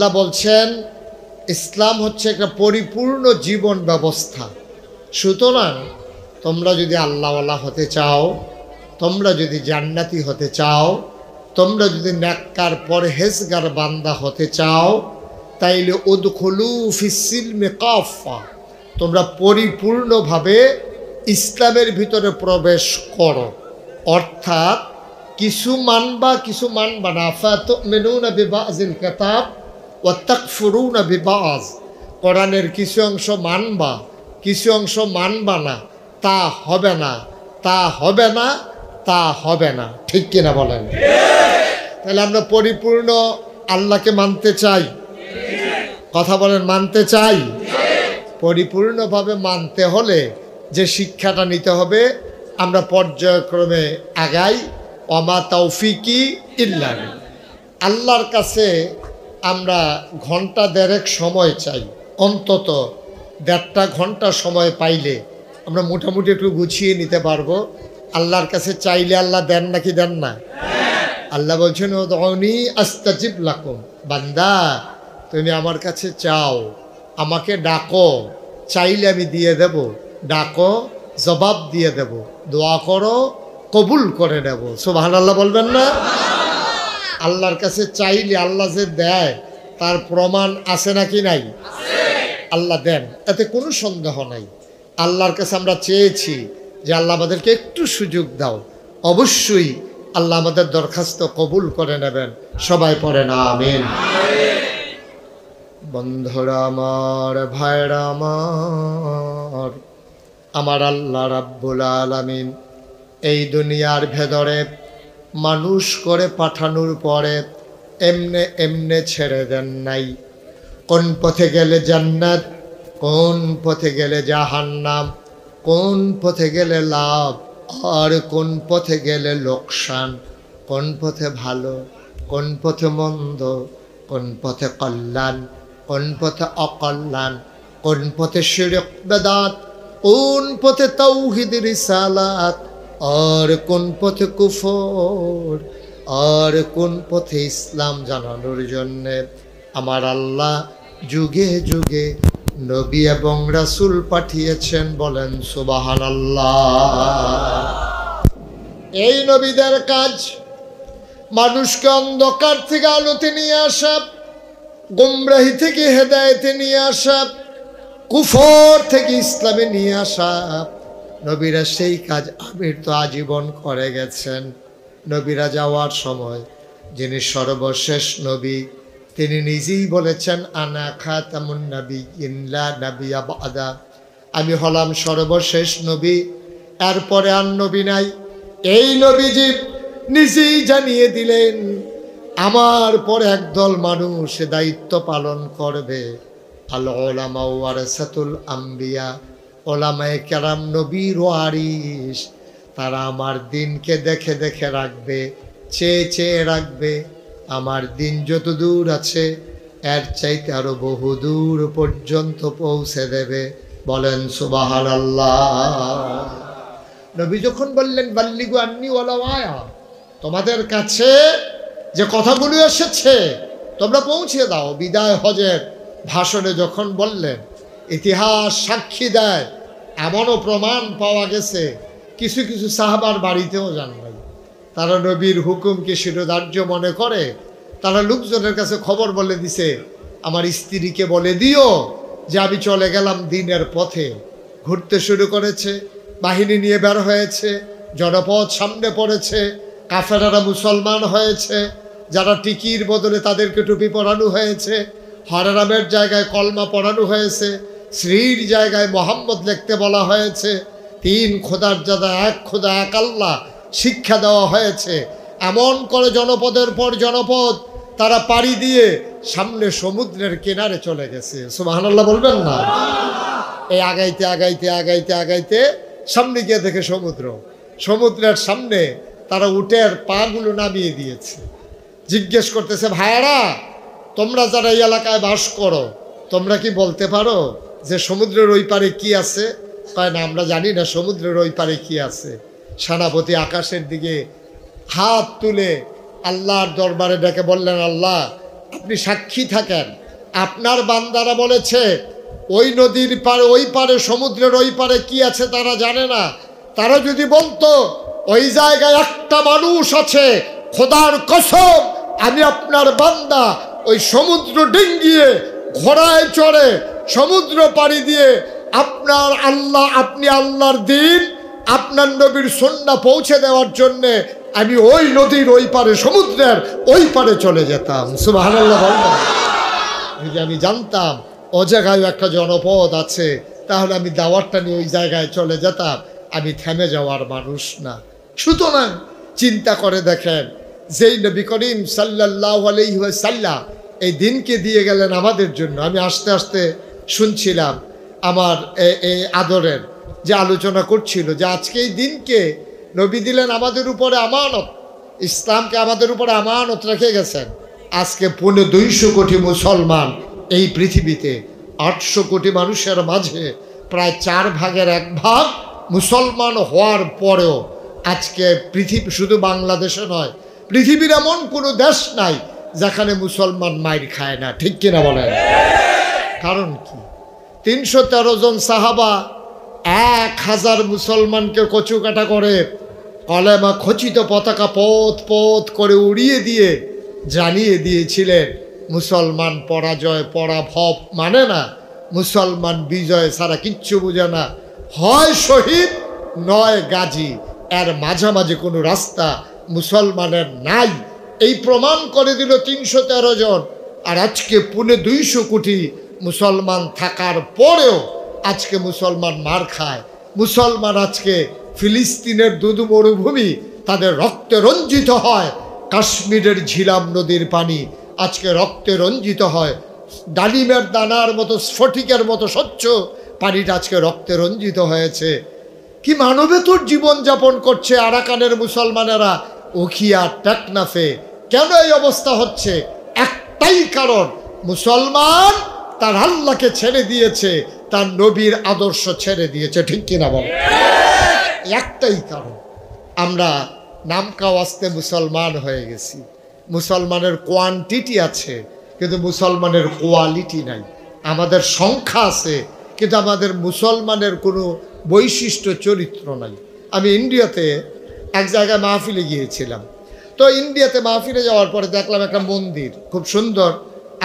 আল্লাহ বলছেন ইসলাম হচ্ছে একটা পরিপূর্ণ জীবন ব্যবস্থা। সুতরাং তোমরা যদি আল্লাহওয়ালা হতে চাও, তোমরা যদি জান্নাতি হতে চাও, তোমরা যদি নেককার পরহেজগার বান্দা হতে চাও, তাইলে উদখুলু ফিস-সিলমি কাফা, তোমরা পরিপূর্ণভাবে ইসলামের ভিতরে প্রবেশ করো। অর্থাৎ কিছু মানবা কিছু মানবা না। ফাতুমিনুনা বিবাযিল কিতাব ওয়া তাকফুরুনা বিবায, কোরআনের কিছু অংশ মানবা কিছু অংশ মানবা না, তা হবে না, তা হবে না, তা হবে না। ঠিক কিনা বলেন? তাহলে আমরা পরিপূর্ণ আল্লাহকে মানতে চাই, কথা বলেন, মানতে চাই। পরিপূর্ণভাবে মানতে হলে যে শিক্ষাটা নিতে হবে, আমরা পর্যায়ক্রমে আগাই। ওমা তৌফিকি ইল্লা বিল্লাহ। আল্লাহর কাছে আমরা ঘন্টা দেড়েক সময় চাই, অন্তত 1.5 ঘন্টা সময় পাইলে আমরা মোটামুটি একটু গুছিয়ে নিতে পারবো। আল্লাহর কাছে চাইলে আল্লাহ দেন নাকি দেন না? আল্লাহ বলছেন উদউনি আস্তাজিব লাকুম, বান্দা তুমি আমার কাছে চাও, আমাকে ডাকো, চাইলে আমি দিয়ে দেব, ডাকো জবাব দিয়ে দেব, দোয়া করো কবুল করে নেব। সুবহানাল্লাহ বলবেন না? আল্লাহর কাছে চাইলে আল্লাহ যে দেয় তার প্রমাণ আছে নাকি নাই? আল্লাহ দেন, এতে কোনো সন্দেহ নাই। আল্লাহর কাছে আমরা চেয়েছি যে আল্লাহ আমাদেরকে একটু সুযোগ দাও, অবশ্যই আল্লাহ আমাদের দরখাস্ত কবুল করে নেবেন। সবাই পড়েন আমিন। বন্ধুরা আমার, ভাইরা আমার, আমার আল্লাহ রাব্বুল আলামিন এই দুনিয়ার ভেতরে মানুষ করে পাঠানোর পরে এমনে এমনে ছেড়ে দেন নাই। কোন পথে গেলে জান্নাত, কোন পথে গেলে জাহান্নাম, কোন পথে গেলে লাভ আর কোন পথে গেলে লোকসান, কোন পথে ভালো, কোন পথে মন্দ, কোন পথে কল্যাণ, কোন পথে অকল্যাণ, কোন পথে শিরক বেদাত, কোন পথে তাওহীদ রিসালাত, আর কোন পথে কুফর, আর কোন পথে ইসলাম জানানোর জন্যে আমার আল্লাহ যুগে যুগে নবী এবং রাসূল পাঠিয়েছেন। বলেন সুবহানাল্লাহ। এই নবীদের কাজ মানুষকে অন্ধকার থেকে আলোতে নিয়ে আসা, গুমরাহি থেকে হেদায়েতে নিয়ে আসা, কুফর থেকে ইসলামে নিয়ে আসা। নবীরা সেই কাজ আমির তো আজীবন করে গেছেন। নবীরা যাওয়ার সময় যিনি সর্বশেষ নবী, তিনি নিজেই বলেছেন আনা খাতামুন নাবিয়্যিন লা নাবিয়্যা বা'দা, আমি হলাম সর্বশেষ নবী, এরপরে আর নবী নাই। এই নবীজি নিজেই জানিয়ে দিলেন আমার পরে একদল মানুষ দায়িত্ব পালন করবে। আল উলামা ওয়ারাসাতুল আম্বিয়া, ওলামায়ে কেরাম নবীর ওয়ারিস, তারা আমার দিনকে দেখে দেখে রাখবে, চেয়ে চেয়ে রাখবে। আমার দিন যত দূর আছে এর চাইতে আরো বহু দূর পর্যন্ত পৌঁছে দেবে। বলেন সুবহানাল্লাহ। নবী যখন বললেন বাল্লিগু আন্নি ওয়ালাউ আয়া, তোমাদের কাছে যে কথাগুলো এসেছে তোমরা পৌঁছে দাও। বিদায় হজের ভাষণে যখন বললেন, ইতিহাস সাক্ষী দেয়, এমনও প্রমাণ পাওয়া গেছে কিছু কিছু সাহাবার বাড়িতেও যান নাই। তারা নবীর হুকুমকে শিরোধার্য মনে করে তারা লোকজনের কাছে খবর বলে দিছে, আমার স্ত্রীকে বলে দিও যে আমি চলে গেলাম দিনের পথে। ঘুরতে শুরু করেছে, বাহিনী নিয়ে বের হয়েছে, জনপদ সামনে পড়েছে, কাফেরারা মুসলমান হয়েছে, যারা টিকির বদলে তাদেরকে টুপি পরানো হয়েছে, হরারামের জায়গায় কলমা পড়ানো হয়েছে, শ্রীর জায়গায় মোহাম্মদ লিখতে বলা হয়েছে, 3 খোদার জায়গা 1 খোদা এক আল্লাহ শিক্ষা দেওয়া হয়েছে। এমন করে জনপদের পর জনপদ তারা পাড়ি দিয়ে সামনে সমুদ্রের কিনারে চলে গেছে। সুবহানাল্লাহ বলবেন না? এই আগাইতে আগাইতে আগাইতে আগাইতে সামনে গিয়ে দেখে সমুদ্র, সমুদ্রের সামনে তারা উটের পাগুলো নামিয়ে দিয়েছে। জিজ্ঞেস করতেছে, ভাইয়ারা তোমরা যারা এই এলাকায় বাস করো, তোমরা কি বলতে পারো যে সমুদ্রের ওই পারে কি আছে? কয় না, আমরা জানি না সমুদ্রের ওই পারে কি আছে। সেনাপতি আকাশের দিকে হাত তুলে আল্লাহর দরবারে ডেকে বললেন, আল্লাহ আপনি সাক্ষী থাকেন। আপনার বান্দারা বলেছে ওই নদীর পারে, ওই পারে, সমুদ্রের ওই পারে কি আছে তারা জানে না। তারা যদি বলতো ওই জায়গায় একটা মানুষ আছে, খোদার কসম আমি আপনার বান্দা ওই সমুদ্র ডিঙ্গিয়ে ঘোড়ায় চড়ে সমুদ্র পাড়ি দিয়ে আপনার আল্লাহ, আপনি আল্লাহর দিন, আপনার নবীর সুন্নাহ পৌঁছে দেওয়ার জন্যে আমি ওই নদীর ওই পারে, সমুদ্রের ওই পারে চলে যেতাম। সুবহানাল্লাহ। যদি আমি জানতাম ও জায়গায় একটা জনপদ আছে, তাহলে আমি দাওয়াতটা নিয়ে ওই জায়গায় চলে যেতাম। আমি থেমে যাওয়ার মানুষ না। সুতরাং চিন্তা করে দেখেন, যেই নবী করিম সাল্লাল্লাহু আলাইহি ওয়াসাল্লাম এই দিনকে দিয়ে গেলেন আমাদের জন্য। আমি আস্তে আস্তে শুনছিলাম আমার এই আদরের যে আলোচনা করছিল যে আজকে এই দিনকে নবী দিলেন আমাদের উপরে আমানত, ইসলামকে আমাদের উপরে আমানত রেখে গেছেন। আজকে 250 কোটি মুসলমান এই পৃথিবীতে, 800 কোটি মানুষের মাঝে প্রায় 4 ভাগের 1 ভাগ মুসলমান হওয়ার পরেও আজকে পৃথিবী, শুধু বাংলাদেশে নয়, পৃথিবীর এমন কোনো দেশ নাই যেখানে মুসলমান মাইর খায় না। ঠিক কিনা বলেন? কারণ কি? 313 জন সাহাবা 1000 মুসলমানকে কচুকাটা করে কলেমা খচিত পতাকা পথ পথ করে উড়িয়ে দিয়ে জানিয়ে দিয়েছিলেন মুসলমান পরাজয় পরাভব মানে না, মুসলমান বিজয় ছাড়া কিচ্ছু বুঝে না, হয় শহীদ নয় গাজী, এর মাঝামাঝি কোনো রাস্তা মুসলমানের নাই। এই প্রমাণ করে দিল 313 জন। আর আজকে 250 কোটি মুসলমান থাকার পরেও আজকে মুসলমান মার খায়। মুসলমান আজকে ফিলিস্তিনের দুধু মরুভূমি তাদের রক্তে রঞ্জিত হয়, কাশ্মীরের ঝিলাম নদীর পানি আজকে রক্তে রঞ্জিত হয়, ডালিমের দানার মতো স্ফটিকের মতো স্বচ্ছ পানিটা আজকে রক্তে রঞ্জিত হয়েছে। কি মানবেতর জীবনযাপন করছে আরাকানের মুসলমানেরা উখিয়া টেকনাফে। কেন এই অবস্থা হচ্ছে? একটাই কারণ, মুসলমান তার আল্লাহকে ছেড়ে দিয়েছে, তার নবীর আদর্শ ছেড়ে দিয়েছে। ঠিক কিনা বল? একটাই কারণ, আমরা নামকাওয়াস্তে মুসলমান হয়ে গেছি। মুসলমানের কোয়ান্টিটি আছে কিন্তু মুসলমানের কোয়ালিটি নাই। আমাদের সংখ্যা আছে কিন্তু আমাদের মুসলমানের কোনো বৈশিষ্ট্য চরিত্র নাই। আমি ইন্ডিয়াতে এক জায়গায় মাহফিলে গিয়েছিলাম। তো ইন্ডিয়াতে মাহফিলে যাওয়ার পরে দেখলাম একটা মন্দির খুব সুন্দর।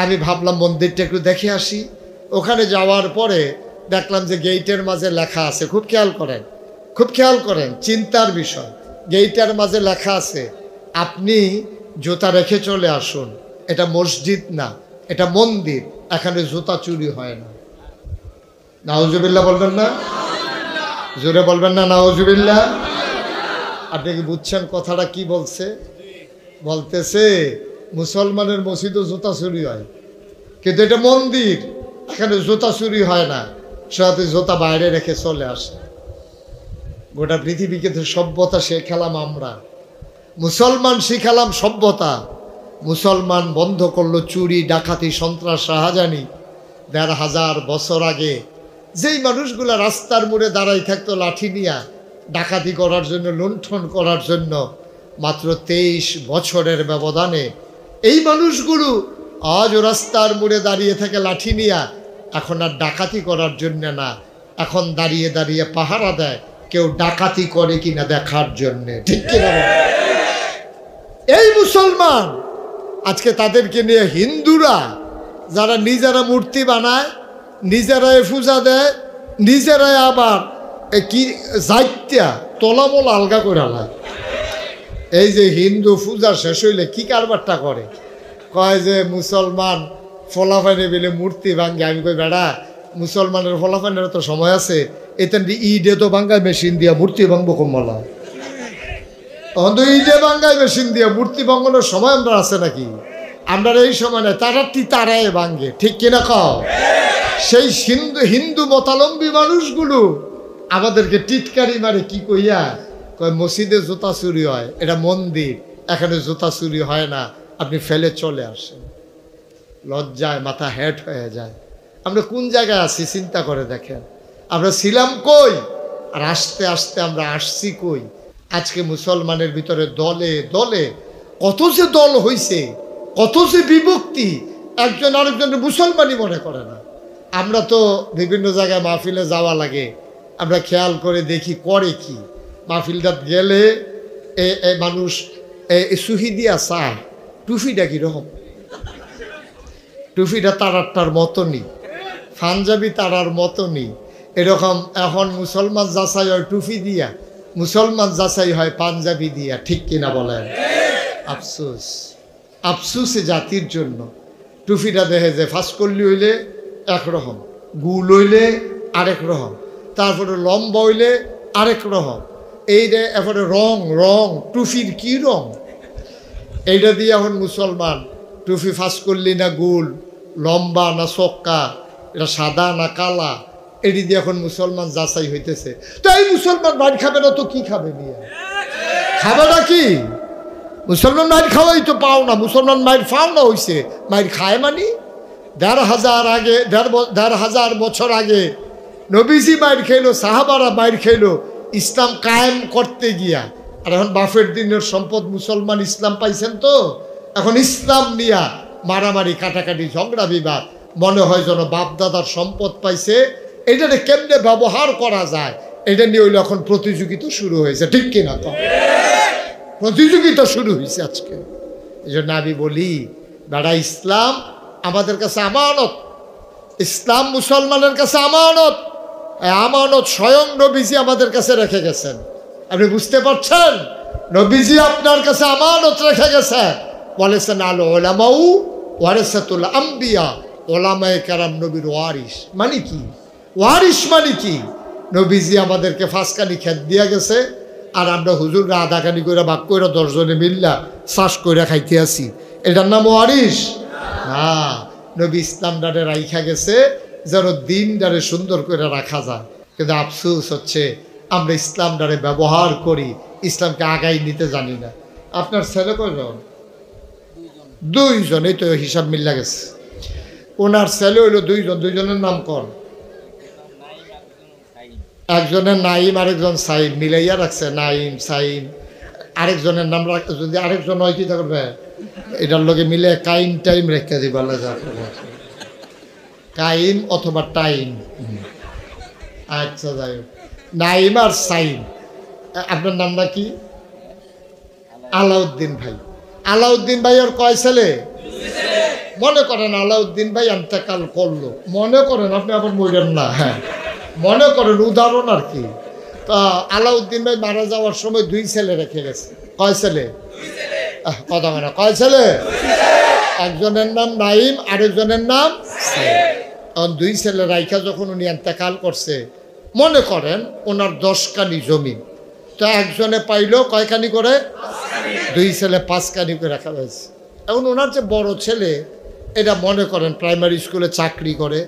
আমি ভাবলাম মন্দিরটা একটু দেখে আসি। ওখানে যাওয়ার পরে দেখলাম যে গেইটের মাঝে লেখা আছে, খুব খেয়াল করেন, খুব খেয়াল করেন, চিন্তার বিষয়। গেইটের মাঝে লেখা আছে আপনি জুতা রেখে চলে আসুন, এটা মসজিদ না, এটা মন্দির, এখানে জুতা চুরি হয় না। নাউজুবিল্লাহ বলবেন না? জোরে বলবেন না নাউজুবিল্লাহ? আপনি কি বুঝছেন কথাটা কি বলছে? বলতেছে মুসলমানের মসজিদও জুতা চুরি হয়, কিন্তু এটা মন্দির, এখানে জুতা চুরি হয় না, সাথে জুতা বাইরে রেখে চলে আসে। গোটা পৃথিবীকে তো সভ্যতা শেখালাম আমরা, মুসলমান শিখালাম সভ্যতা। মুসলমান বন্ধ করলো চুরি, ডাকাতি, সন্ত্রাস, রাহাজানি। 1500 বছর আগে যেই মানুষগুলা রাস্তার মোড়ে দাঁড়াই থাকতো লাঠি নিয়া ডাকাতি করার জন্য, লুণ্ঠন করার জন্য, মাত্র 23 বছরের ব্যবধানে এই মানুষগুলো আজও রাস্তার মোড়ে দাঁড়িয়ে থাকে লাঠি নিয়া। এখন আর ডাকাতি করার জন্য না, এখন দাঁড়িয়ে দাঁড়িয়ে পাহারা দেয় কেউ ডাকাতি করে কিনা দেখার জন্যে। ঠিক কিনা? এই মুসলমান আজকে তাদেরকে নিয়ে হিন্দুরা যারা নিজেরা মূর্তি বানায়, নিজেরাই পূজা দেয়, নিজেরাই আবার কি যাইত্যা তলামল আলগা করে আলায়। এই যে হিন্দু পূজা শেষ হইলে কি কারবারটা করে, কয় যে মুসলমান ফলাফাইনে বেলে মূর্তি ভাঙ্গে। আমি কই বেড়া, মুসলমানের ফলাফাইনের তো সময় আছে, এতে ঈদে তো বাঙ্গায় মেশিন দিয়া মূর্তি ভাঙবো কমলা। তখন তো ঈদে বাঙ্গায় মেশিন দিয়া মূর্তি ভাঙানোর সময় আমরা আছে নাকি? আমরা এই সময় নেই, তারাই ভাঙ্গে। ঠিক কিনা কও? সেই হিন্দু মতালম্বী মানুষগুলো আমাদেরকে টিটকারি মারে, কি কইয়া কয় মসজিদে জুতা চুরি হয়, এটা মন্দির, এখানে জুতা চুরি হয় না, আপনি ফেলে চলে আসেন। লজ্জায় মাথা হেট হয়ে যায়। আমরা কোন জায়গায় আছি চিন্তা করে দেখেন। আমরা ছিলাম কই আর আস্তে আস্তে আমরা আসছি কই? আজকে মুসলমানের ভিতরে দলে দলে কত যে দল হইছে কত যে বিভক্তি, একজন আরেকজনের মুসলমানই মনে করে না। আমরা তো বিভিন্ন জায়গায় মাহফিলে যাওয়া লাগে, আমরা খেয়াল করে দেখি করে কি। মাহফিলটা গেলে মানুষ সুহি দিয়া চায়, টুফিটা কীরকম, টুফিটা তারারটার মতনই, পাঞ্জাবি তারার মতনই। এরকম এখন মুসলমান যাচাই হয় টুফি দিয়া, মুসলমান যাচাই হয় পাঞ্জাবি দিয়া, ঠিক কিনা বলেন? আফসোস, আফসোসে জাতির জন্য। টুফিটা দেখে যে ফাঁসকল্লি হইলে একরকম, গুল হইলে আরেক রকম, তারপরে লম্বা হইলে আরেক রকম। এইটা এরপরে রং, টুফির কি রং, এইটা দিয়ে এখন মুসলমান টুফি ফাঁসকল্লি না গুল, লম্বা না চক্কা, এটা সাদা না কালা, এটি দিয়ে এখন মুসলমান যাচাই হইতেছে। তো এই মুসলমান মাইর খাবে না তো কি খাবে? নিয়ে খাবে না কি? মুসলমান মাইর খাওয়াই তো পাও না, মুসলমান মাইর ফাও না হইছে, মাইর খায় মানে ১,৫০০ বছর আগে নবীজি মাইর খেলো, সাহাবারা মাইর খেলো ইসলাম কায়েম করতে গিয়া। আর এখন বাফের দিনের সম্পদ মুসলমান ইসলাম পাইছেন, তো এখন ইসলাম নিয়া মারামারি, কাটাকাটি, ঝগড়া বিবাদ, মনে হয় যেন বাপ দাদার সম্পদ পাইছে, এটাকে কেমনে ব্যবহার করা যায় এটা নিয়ে হইলে এখন প্রতিযোগিতা শুরু হয়েছে, ঠিক কিনা? তো প্রতিযোগিতা শুরু হয়েছে আজকে। এই জন্য আমি বলি, বেড়া ইসলাম আমাদের কাছে আমানত, ইসলাম মুসলমানের কাছে আমানত। আমানত স্বয়ং নবীজি আমাদের কাছে রেখে গেছেন। আপনি বুঝতে পারছেন? নবীজি আপনার কাছে আমানত রেখে গেছে। বলেছেন আল উলামাউ ওয়ারাসাতুল আম্বিয়া, ওলামায়ে কেরাম নবীর ওয়ারিস। মানে কি ওয়ারিস? মানে কি? নবীজি আমাদেরকে 5 কানি খেত দিয়া গেছে, আর আমরা হুজুররা 1/2 কানি করে ভাগ করে 10 জনে মিল্লা চাষ করে খাইতে আসি, এটার নাম ওয়ারিস না। নবী ইসলাম ডারে রাইখা গেছে যেন দিন ডারে সুন্দর করে রাখা যায়। কিন্তু আফসোস হচ্ছে আমরা ইসলাম ডারে ব্যবহার করি, ইসলামকে আগাই নিতে জানি না। আপনার ছেলে কয়জন? 2 জন। এই তো হিসাব মিল্লা গেছে। ওনার ছেলে হইল 2 জন। 2 জনের নাম কোন? একজনের নাইম, আরেকজন সাইম, মিলাইয়া রাখছে নাইম সাইম। আরেকজনের নাম যদি আরেকজন হয় কি করবে, এটার লগে মিলে কাইম টাইম রেখে দিবা, কাইম অথবা টাইম। আচ্ছা, যাই হোক, নাইম আর সাইম। আপনার নামটা কি? আলাউদ্দিন ভাই। আলাউদ্দিন ভাই ওর কয় ছেলে? মনে করেন আলাউদ্দিন ভাই ইন্তেকাল করলো, মনে করেন, আপনি আবার বললেন না, হ্যাঁ মনে করেন, উদাহরণ আর কি। তা আলাউদ্দিন ভাই মারা যাওয়ার সময় 2 ছেলে রেখে গেছে। কয় ছেলে? কথা বলে, কয় ছেলে? একজনের নাম নাইম, আরেকজনের নাম সাইম। 2 ছেলে রাইখা যখন উনি ইন্তেকাল করছে, মনে করেন ওনার 10 কানি জমি, তো একজনে পাইলো কয় কানি করে? 2 ছেলে 5 কানি করে রাখা হয়েছে। এখন ওনার যে বড় ছেলে, এটা মনে করেন প্রাইমারি স্কুলে চাকরি করে,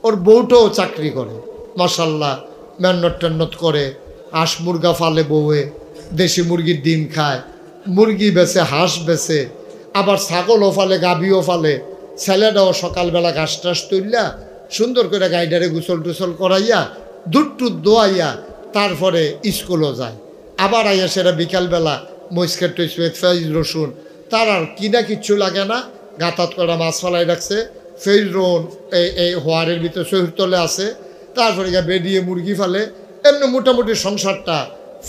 ওর বউটাও চাকরি করে, মাশাল্লাহ মেহনত টেন্নত করে, হাঁস মুরগা ফালে বউয়ে, দেশি মুরগির ডিম খায়, মুরগি বেচে, হাঁস বেচে, আবার ছাগলও ফালে, গাভীও ফালে। ছেলেটাও সকালবেলা ঘাস টাস তুললা সুন্দর করে গাইডারে গোসল টোসল করাইয়া, দুধ টুধ দোয়াইয়া তারপরে স্কুলও যায়। আবার আইয়া সেটা বিকালবেলা মস্কের টইসমেট, ফেজ রসুন, তার আর কিনা কিচ্ছু লাগে না, গাঁতাত করা মাছ ফালাই রাখছে, ফেজ রোন এই হোয়ারের ভিতরে শহীদতলে আছে, তারপরে গিয়ে বেরিয়ে মুরগি ফালে। এমনি মোটামুটি সংসারটা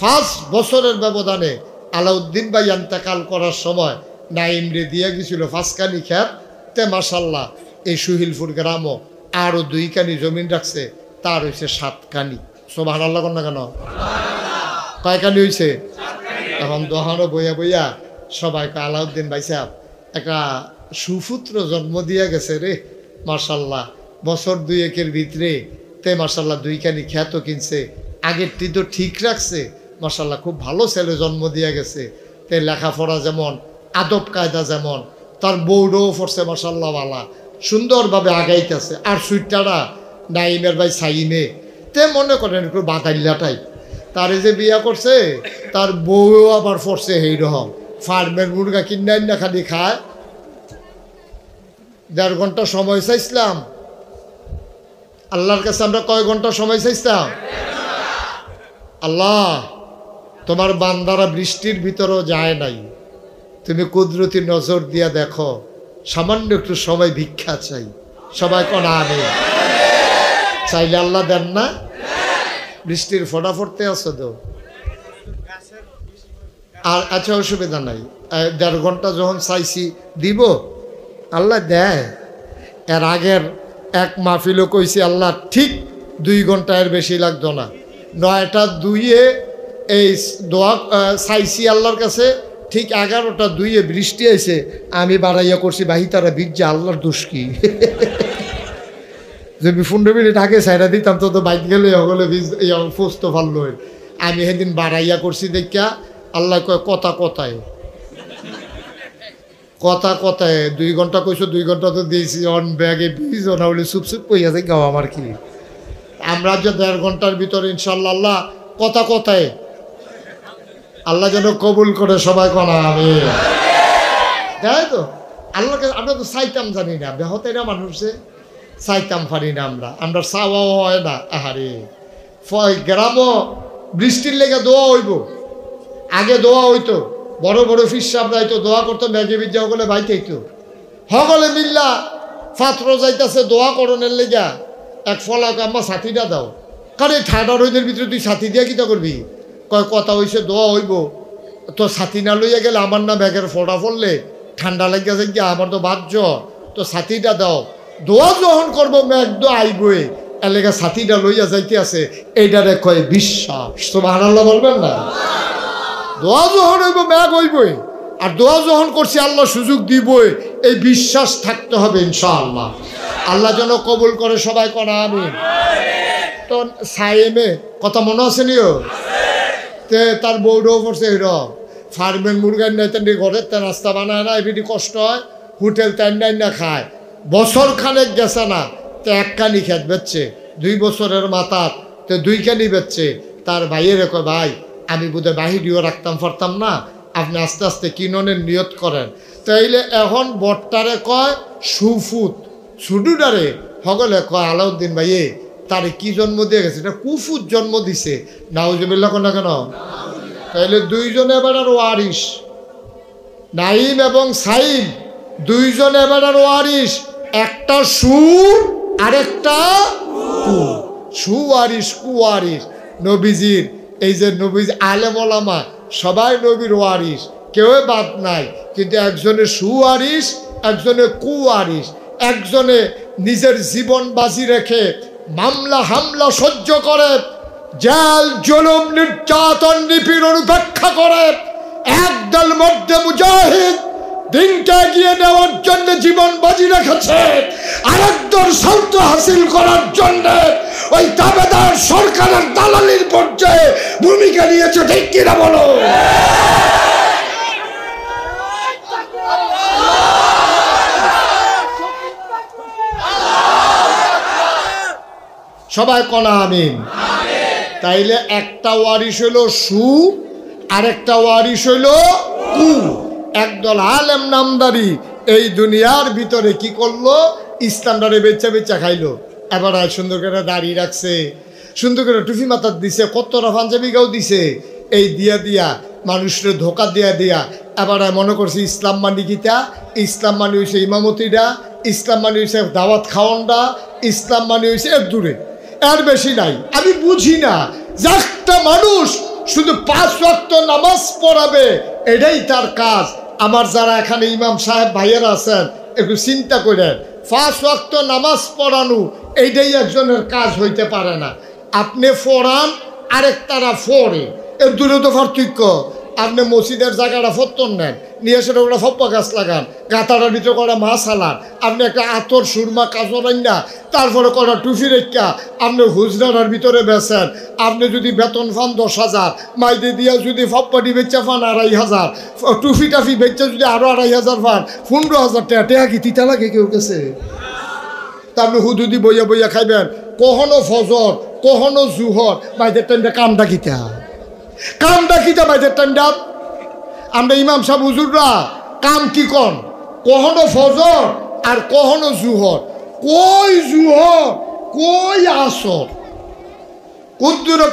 5 বছরের ব্যবধানে আলাউদ্দিন ভাই ইন্তেকাল করার সময় নাইম রে দিয়ে গেছিল 5 কানি খেত। তে মাশাল্লাহ এই সুহিলপুর গ্রামও আরও 2 কানি জমিন রাখছে, তার হয়েছে 7 কানি। সুবহানাল্লাহ কন না কেন? কয় কানি হয়েছে? এখন দোহানো বইয়া বইয়া সবাই আলাউদ্দিন ভাই সাহেব একটা সুপুত্র জন্ম দিয়ে গেছে রে, মাশাল্লাহ বছর 2-1 ভিতরে। তে মাশাল্লাহ 2 কানি খ্যাতও কিনছে, আগেরটি তো ঠিক রাখছে, মাশাল্লাহ খুব ভালো ছেলে জন্ম দিয়ে গেছে। তে লেখাপড়া যেমন, আদব কায়দা যেমন, তার বউরও পড়ছে মাশাল্লাহ বালা, সুন্দরভাবে আগাইতেছে। আর সুইটারা নাইমের ভাই সাইমে, তে মনে করেন একটু বাতাইলাটাই, তারে যে বিয়া করছে তার বউও আবার পড়ছে এইরকম, ফার্মের মুরগা কিনে না খালি খায়। 1.5 ঘন্টা সময় চাইছিলাম আল্লাহর কাছে, আমরা কয় ঘন্টা সময় চাইছিলাম? আল্লাহ তোমার বান্দারা বৃষ্টির ভিতরেও যায় নাই, তুমি কুদরতি নজর দিয়া দেখো, সামান্য একটু সময় ভিক্ষা চাই। সবাই কোন আমি চাইলে আল্লাহ দেন না? বৃষ্টির ফোঁটা পড়তে আছে তো, আর আচ্ছা অসুবিধা নাই। 1.5 ঘন্টা যখন চাইছি দিব, আল্লাহ দেয়। এর আগের এক মাহফিলও কইছি আল্লাহ ঠিক 2 ঘন্টা, এর বেশি লাগতো না। 9টা 2-এ এই দোয়া চাইছি আল্লাহর কাছে, ঠিক 11টা 2-এ বৃষ্টি আইছে। আমি বাড়াইয়া করছি বাহি তারা ভিজা, আল্লাহর দোষ কি? যদি 15 মিনিট আগে সাইডা দিতাম তো বাইক গেলে হলে ফুস তো ভালো। আমি সেদিন বাড়াইয়া করছি দেখা আল্লাহ কয় কথা কথায় 2 ঘন্টা কইছো, 2 ঘন্টা তো দিয়েছি অন ব্যাগে বীজ না হলে চুপ কইয়া যাই গাও। আমার কি আমরা যে 1.5 ঘন্টার ভিতরে ইনশাল্লাহ আল্লাহ কথায় আল্লাহ যেন কবুল করে। সবাই কনা আমি তাই তো আল্লাহকে আমরা তো চাইতাম জানি না, বেহতে না মানুষে চাইতাম পারি না আমরা চাওয়াও হয় না। আহারে গ্রামও বৃষ্টির লেগে দোয়া হইব, আগে দোয়া হইতো, বড় বড় ফিস সাহেবরা হইতো দোয়া করতো, ম্যাগে বিদ্যা হলে বাইতে হইতো হগলে মিল্লা ফাত্র যাইতেছে দোয়া করণের লেগা। এক ফলাক আম্মা সাথীটা দাও, কারণ এই ঠান্ডা রোদের ভিতরে তুই সাথী দিয়া কিতা করবি? কয় কথা হইছে দোয়া হইব, তো সাথী না লইয়া গেলে আমার না ব্যাগের ফোটা পড়লে ঠান্ডা লাগিয়া যাই গিয়া, আমার তো বাহ্য, তো সাথীটা দাও। দোয়া যখন করবো ম্যাগ দো আইবই, এলাকা সাথীটা লইয়া যাইতে আছে, এইটারে কয় বিশ্বাস। সুবহানাল্লাহ বলবেন না? দোয়া যখন হইব ম্যাগ হইবই, আর দোয়া যখন করছি আল্লাহ সুযোগ দিবই, এই বিশ্বাস থাকতে হবে ইনশাআল্লাহ। আল্লাহ যেন কবুল করে। সবাই করা আমি তো সাইমে কথা মনে আছে নিও তে তার বউডও পড়ছে হির ফার্মের মুরগার নাই তেমনি ঘরের তে নাস্তা বানায় না, এমনি কষ্ট হয়, হোটেল টাইন না খায়। বছর খানেক গেছে না, তো 1 কানি খেত বেচছে, 2 বছরের মাথার তো 2 কানি বেচছে। তার ভাইয়ের কয় ভাই আমি বোধহয় বাহিরিও রাখতাম পারতাম না, আপনি আস্তে আস্তে কিননের নিয়ত করেন। তাইলে এখন বট্টারে কয় সুফুত, সুডুডারে হগলে কয় আলাউদ্দিন ভাইয়ে তারে কি জন্ম দিয়ে গেছে? এটা কুফুত জন্ম দিছে। নাউজুবিল্লাহ কোন না কেন? তাইলে 2 জনে এবার আর ওয়ারিস, নাইম এবং সাইম 2 জন এবার আর ওয়ারিস, একটা সু আরেকটা কু। সুওয়ারিস কুওয়ারিস নবীজির, এই যে নবীজ আলেম ওলামা সবাই নবীর ওয়ারিস, কেউ বাদ নাই, কিন্তু একজনে সুওয়ারিস, একজনে কুওয়ারিস। একজনে নিজের জীবন বাজি রেখে মামলা হামলা সহ্য করে, জেল জুলুম নির্যাতন নিপীড়ন উপেক্ষা করে, একদল মধ্যে মুজাহিদ দিনকে এগিয়ে নেওয়ার জন্য জীবন বাজি রেখেছে, আরেকদল স্বার্থ হাসিল করার জন্য ওই দাবেদার সরকারের দালালির পর্যায়ে ভূমিকা নিয়েছে। ঠিক কিনা বলো? সবাই কনা আমিন। তাইলে একটা ওয়ারিস হইল সু, আরেকটা ওয়ারিস হইল কু। একদল আলেম নামদারি এই দুনিয়ার ভিতরে কি করলো? ইসলামটারে বেচা খাইলো। এবার সুন্দর করে দাঁড়িয়ে রাখছে, সুন্দর করে টুপি মাথার দিছে, কতটা পাঞ্জাবি গাও দিছে, এই দিয়া মানুষের ধোকা দিয়া এবার মনে করছে ইসলাম মানি গীতা, ইসলাম মানি হয়েছে ইমামতিটা, ইসলাম মানি হয়েছে দাওয়াত খাওয়ানটা, ইসলাম মানি হয়েছে এর দূরে, এর বেশি নাই। আমি বুঝি না যে একটা মানুষ শুধু 5 ওয়াক্ত নামাজ পড়াবে, এটাই তার কাজ। আমার যারা এখানে ইমাম সাহেব ভাইয়েরা আছেন একটু চিন্তা করেন, 5 ওয়াক্ত নামাজ পড়ানো এইটাই একজনের কাজ হইতে পারে না। আপনি পড়ান, আরেক তারা পড়ে, এর দূরে তো পার্থক্য। আপনি মসজিদের জায়গাটা ফত্তর নেন, নিয়ে এসে ওটা ফপ্পা গাছ লাগান, গাঁথাটার ভিতরে করা মাছ হালান, আপনি একটা আতর সুরমা কাজর আইনা, তারপরে করা টুফি রেখা আপনি হুজরার ভিতরে বেছেন। আপনি যদি বেতন পান 10,000, মাইদে দিয়া যদি ফপ্পাটি বেচা পান 2,500, টুফি টাফি বেচা যদি আরও 2,500 পান, 15,000 টাকা। টেহা কি তিতা লাগে কেউ গেছে? তা আপনি হুদুদি বইয়া খাইবেন, কখনো ফজর কখনো জুহর, মাইদের টাইমটা কামটা কিতা বাইদের টাইমটা। আমরা ইমাম সাহেব হুজুররা কাম কি কন? কখনো ফজর আর কখনো জুহর। কই জুহর কই আসর,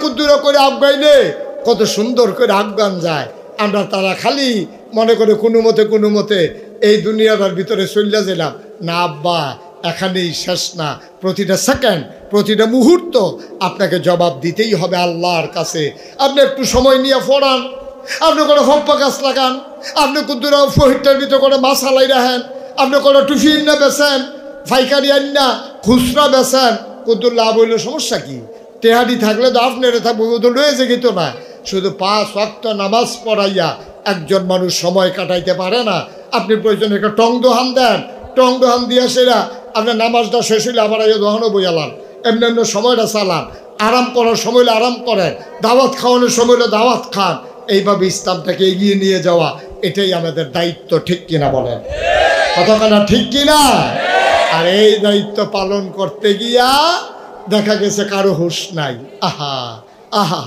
কুদ্দুরা করে আফগাইলে কত সুন্দর করে আফগান যায়। আমরা তারা খালি মনে করে কোনো মতে এই দুনিয়ার ভিতরে চলিয়া গেলাম না আব্বা, এখানেই শেষ না। প্রতিটা সেকেন্ড, প্রতিটা মুহূর্ত আপনাকে জবাব দিতেই হবে আল্লাহর কাছে। আপনি একটু সময় নিয়ে পড়ান, আপনি কোনো ফপ্পা গাছ লাগান, আপনি কুদ্দুরা ফহিরটার ভিতরে করে মাছ হালাই রাখেন, আপনি কোনো টুফিন না বেছেন, ফাইকারি আন না খুচরা বেছেন, কুদ্দুর লাভ হইলে সমস্যা কি? টেহারি থাকলে তো আপনার থাকবো, তো রয়েছে কিন্তু না। শুধু 5 ওয়াক্ত নামাজ পড়াইয়া একজন মানুষ সময় কাটাইতে পারে না। আপনি প্রয়োজনে একটা টং দোহান দেন, টং দোহান দিয়া সেরা আপনার নামাজটা শেষ হইলে আবার এই দোহানও বইয়ালান, এমনি এমনি সময়টা চালান, আরাম করার সময় হলে আরাম করেন, দাওয়াত খাওয়ানোর সময় হলে দাওয়াত খান। এইভাবে ইসলামটাকে এগিয়ে নিয়ে যাওয়া এটাই আমাদের দায়িত্ব, ঠিক কিনা বলেন? কতখানা ঠিক কিনা? আর এই দায়িত্ব পালন করতে গিয়া দেখা গেছে কারো হুঁশ নাই। আহা আহা,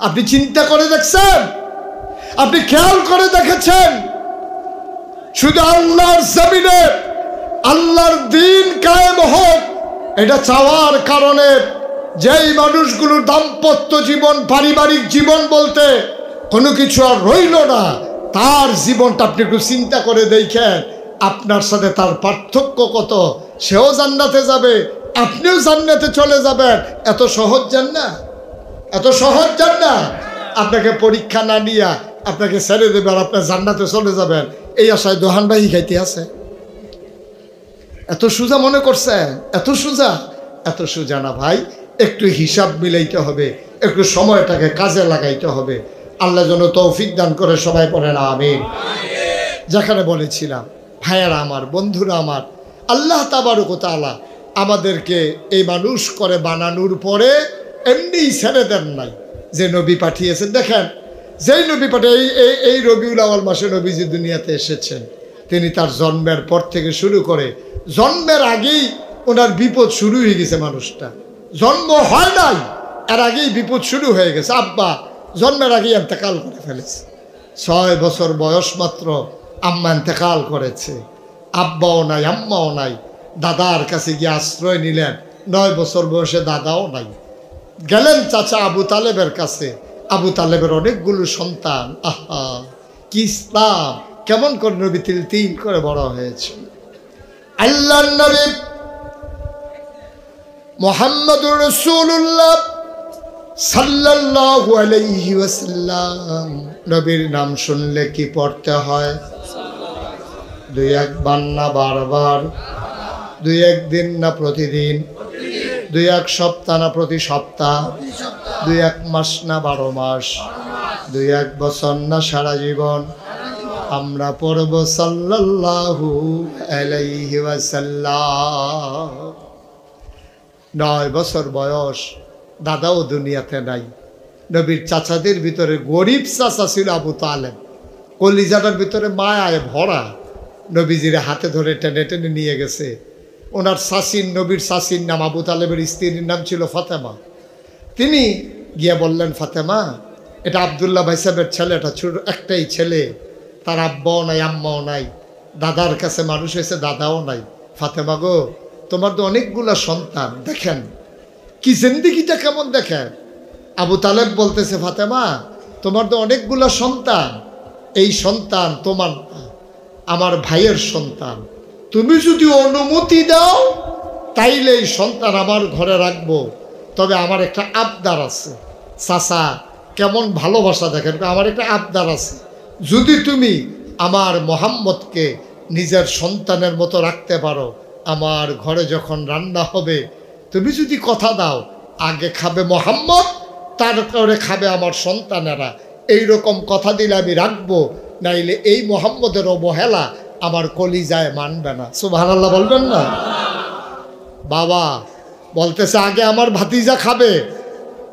আপনি চিন্তা করে দেখছেন? আপনি খেয়াল করে দেখেছেন? শুধু আল্লাহর জমিনে আল্লাহর দিন কায়েম হোক এটা চাওয়ার কারণে যেই মানুষগুলোর দাম্পত্য জীবন, পারিবারিক জীবন বলতে কোনো কিছু আর রইল না, তার জীবনটা আপনি একটু চিন্তা করে দেখেন। আপনার সাথে তার পার্থক্য কত? সেও জান্নাতে যাবে, আপনিও জান্নাতে চলে যাবেন। এত সহজ জান্নাত, এত সহজ জান্নাত। আপনাকে পরীক্ষা না নিয়ে আপনাকে ছেড়ে দেবে আর আপনার জান্নাতে চলে যাবেন, এই আশায় দোহানবাহি খাইতে আছে। এত সোজা মনে করছে? এত সোজা? এত সোজা না ভাই। একটু হিসাব মিলাইতে হবে, একটু সময়টাকে কাজে লাগাইতে হবে। আল্লাহ যেন তৌফিক দান করে, সবাই পড়েন আমিন। যেখানে বলেছিলাম, ভাইয়ারা আমার, বন্ধুরা আমার, আল্লাহ তাবারক ওয়া তাআলা আমাদেরকে এই মানুষ করে বানানোর পরে এমনি ছেড়ে দেন নাই, যে নবী পাঠিয়েছেন। দেখেন, যেই নবী পাঠিয়ে এই রবিউল আউয়াল মাসে নবীজি দুনিয়াতে এসেছেন, তিনি তার জন্মের পর থেকে শুরু করে জন্মের আগেই ওনার বিপদ শুরু হয়ে গেছে। মানুষটা জন্ম হয় নাই, এর আগেই বিপদ শুরু হয়ে গেছে। আব্বা জন্মের আগেই ইন্তেকাল করে ফেলেছে। 6 বছর বয়স মাত্র আম্মা ইন্তেকাল করেছে। আব্বাও নাই, আম্মাও নাই। দাদার কাছে গিয়ে আশ্রয় নিলেন। 9 বছর বয়সে দাদাও নাই। গেলেন চাচা আবু তালেবের কাছে। আবু তালেবের অনেকগুলো সন্তান। আহা, কি ইসলাম! কেমন করে নবী তিল তিল করে বড় হয়েছে। আল্লাহর নবী মুহাম্মদুর রাসূলুল্লাহ সাল্লাল্লাহু আলাইহি ওয়াসাল্লাম, নবীর নাম শুনলে কি পড়তে হয়? 2-1 বার না বারবার? 2-1 দিন না প্রতিদিন? 2-1 সপ্তাহ না প্রতি সপ্তাহ? 2-1 মাস না 12 মাস? 2-1 বছর না সারা জীবন? আমরা পড়ব সাল্লাল্লাহু আলাইহি ওয়াসাল্লাম। 9 বছর বয়স, দাদাও দুনিয়াতে নাই। নবীর চাচাদের ভিতরে গরিব চাচা ছিল আবু তালেব, কলিজাটার ভিতরে মায়ায় ভরা। নবীজির হাতে ধরে টেনে টেনে নিয়ে গেছে। ওনার শাসিন, নবীর শাসির নাম, আবু তালেবের স্ত্রীর নাম ছিল ফাতেমা। তিনি গিয়ে বললেন, ফাতেমা, এটা আবদুল্লাহ ভাই সাহেবের ছেলে, এটা ছোট একটাই ছেলে, তার আব্বাও নাই, আম্মাও নাই, দাদার কাছে মানুষ হয়েছে, দাদাও নাই। ফাতেমা গো, তোমার তো অনেকগুলো সন্তান, দেখেন কি জিন্দেগিটা কেমন দেখেন। আবু তালেব বলতেছে, ফাতেমা, তোমার তো অনেকগুলো সন্তান, এই সন্তান তোমার না, আমার ভাইয়ের সন্তান। তুমি যদি অনুমতি দাও তাইলে এই সন্তান আমার ঘরে রাখবো, তবে আমার একটা আবদার আছে। চাচা কেমন ভালোবাসা দেখেন, আমার একটা আবদার আছে। যদি তুমি আমার মোহাম্মদকে নিজের সন্তানের মতো রাখতে পারো, আমার ঘরে যখন রান্না হবে তুমি যদি কথা দাও, আগে খাবে মোহাম্মদ, তারপরে খাবে আমার সন্তানেরা, এই রকম কথা দিলে আমি রাখবো, নাইলে এই মোহাম্মদের অবহেলা আমার কলিজায় মানবে না। সুবহানাল্লাহ বলবেন না? বাবা বলতেছে, আগে আমার ভাতিজা খাবে,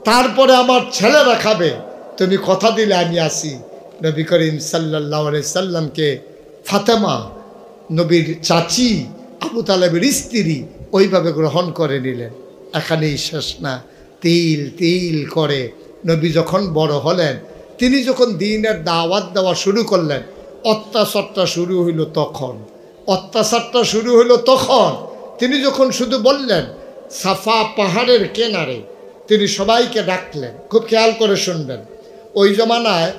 তারপরে আমার ছেলেরা খাবে, তুমি কথা দিলে আমি আসি। নবী করিম সাল্লাল্লাহু আলাইহি সাল্লামকে ফাতেমা, নবীর চাচি, আবু তালেবের স্ত্রী, ওইভাবে গ্রহণ করে নিলেন। এখানেই শেষ না, তিল তিল করে নবী যখন বড় হলেন, তিনি যখন দ্বীনের দাওয়াত দেওয়া শুরু করলেন, অত্যাচারটা শুরু হইল তখন। অত্যাচারটা শুরু হইল তখন তিনি যখন শুধু বললেন সাফা পাহাড়ের কিনারে, তিনি সবাইকে ডাকলেন। খুব খেয়াল করে শুনবেন। ওই জমানায়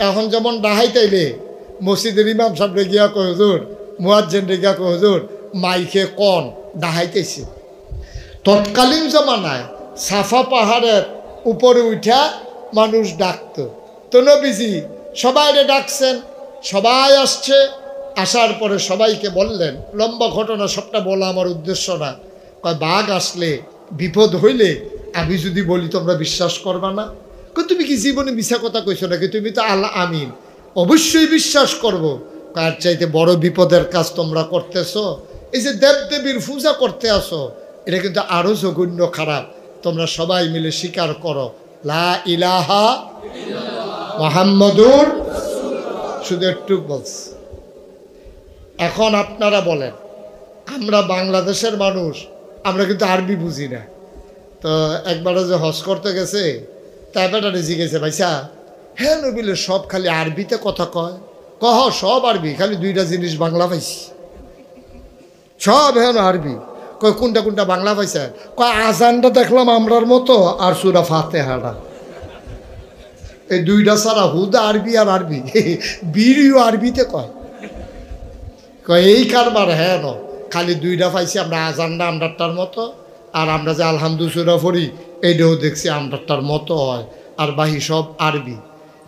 এখন যেমন ডাহাইতাইলে মসজিদের ইমাম সাহেবরে গিয়া কয়, হুজুর মুয়াজ্জিন রেখা কো হুজুর মাইকে কোন ডাহাইতেছে। তৎকালীন জমানায় সাফা পাহাড়ের উপরে উঠা মানুষ ডাকত। তো নবীজি সবাইরে ডাকছেন, সবাই আসছে। আসার পরে সবাইকে বললেন, লম্বা ঘটনা, সবটা বলা আমার উদ্দেশ্য না। কয় বাঘ আসলে বিপদ হইলে আমি যদি বলি তোমরা বিশ্বাস করবা না। তুমি কি জীবনে মিছা কথা কইছো নাকি? তুমি তো আল্লাহ আমিন, অবশ্যই বিশ্বাস করব। কার চাইতে বড় বিপদের কাজ তোমরা করতেছো। এই যে দেবদেবীর পূজা করতে আসো, এটা কিন্তু আরো জঘন্য খারাপ। তোমরা সবাই মিলে স্বীকার করো লা ইলাহা মুহাম্মাদুর। শুধু একটু বলছি। এখন আপনারা বলেন, আমরা বাংলাদেশের মানুষ, আমরা কিন্তু আরবি বুঝি না। তো একবারে যে হজ করতে গেছে, তাই বেটারে জিজ্ঞেসে, ভাইসা হ্যাঁ নবিলে সব খালি আরবিতে কথা কয়? কহ সব আরবি, খালি দুইটা জিনিস বাংলা পাইছি। সব হ্যাঁ আরবি। কয় কোনটা কোনটা বাংলা পাইছে? কয় আজানটা দেখলাম আমরার মতো, আর সূরা ফাতিহাটা। এই দুইটা ছাড়া হুদা আরবি আর আরবি, বিড়িও আরবিতে কয়। কয় এই কারবার হ্যাঁ ন, খালি দুইটা পাইছি আমরা, আজানটা আমরারটার মতো, আর আমরা যে আলহামদুলিল্লাহ পড়ি এইটাও দেখছি আমরারটার মতো হয়, আর বাহি সব আরবি।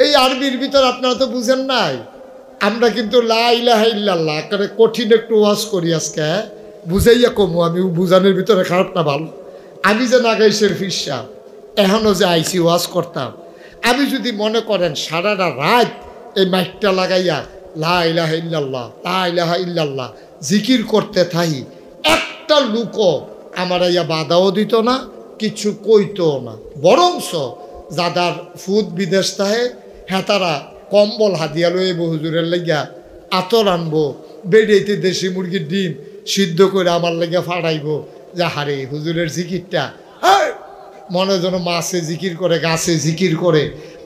এই আরবির ভিতর আপনারা তো বুঝেন নাই, আমরা কিন্তু লা ইলাহা ইল্লাল্লাহ করে কঠিন একটু ওয়াজ করি আজকে, বুঝাইয়া কমু। আমি বুঝানোর ভিতরে খারাপ না ভালো। আমি যে নাগাইশের ফিসা এখনও যে আইসি ওয়াজ করতাম, আমি যদি মনে করেন সারাটা রাত এই মাইকটা লাগাইয়া লা ইলাহা ইল্লাল্লাহ লা ইলাহা ইল্লাল্লাহ জিকির করতে থাই, একটা লুকও আমার ইয়া বাধাও দিত না, কিছু কইতো না। বরংস যাদার ফুদ বিদেশ তাহে হ্যাঁ তারা কম্বল হাতিয়া লইব, হুজুরের লাগিয়া আতর আনবো, বেড়েতে দেশি মুরগির ডিম সিদ্ধ করে আমার লাগিয়া ফাড়াইব। যে হারে হুজুরের জিকিরটা মনে যেন মাছে জিকির করে, গাছে জিকির করে,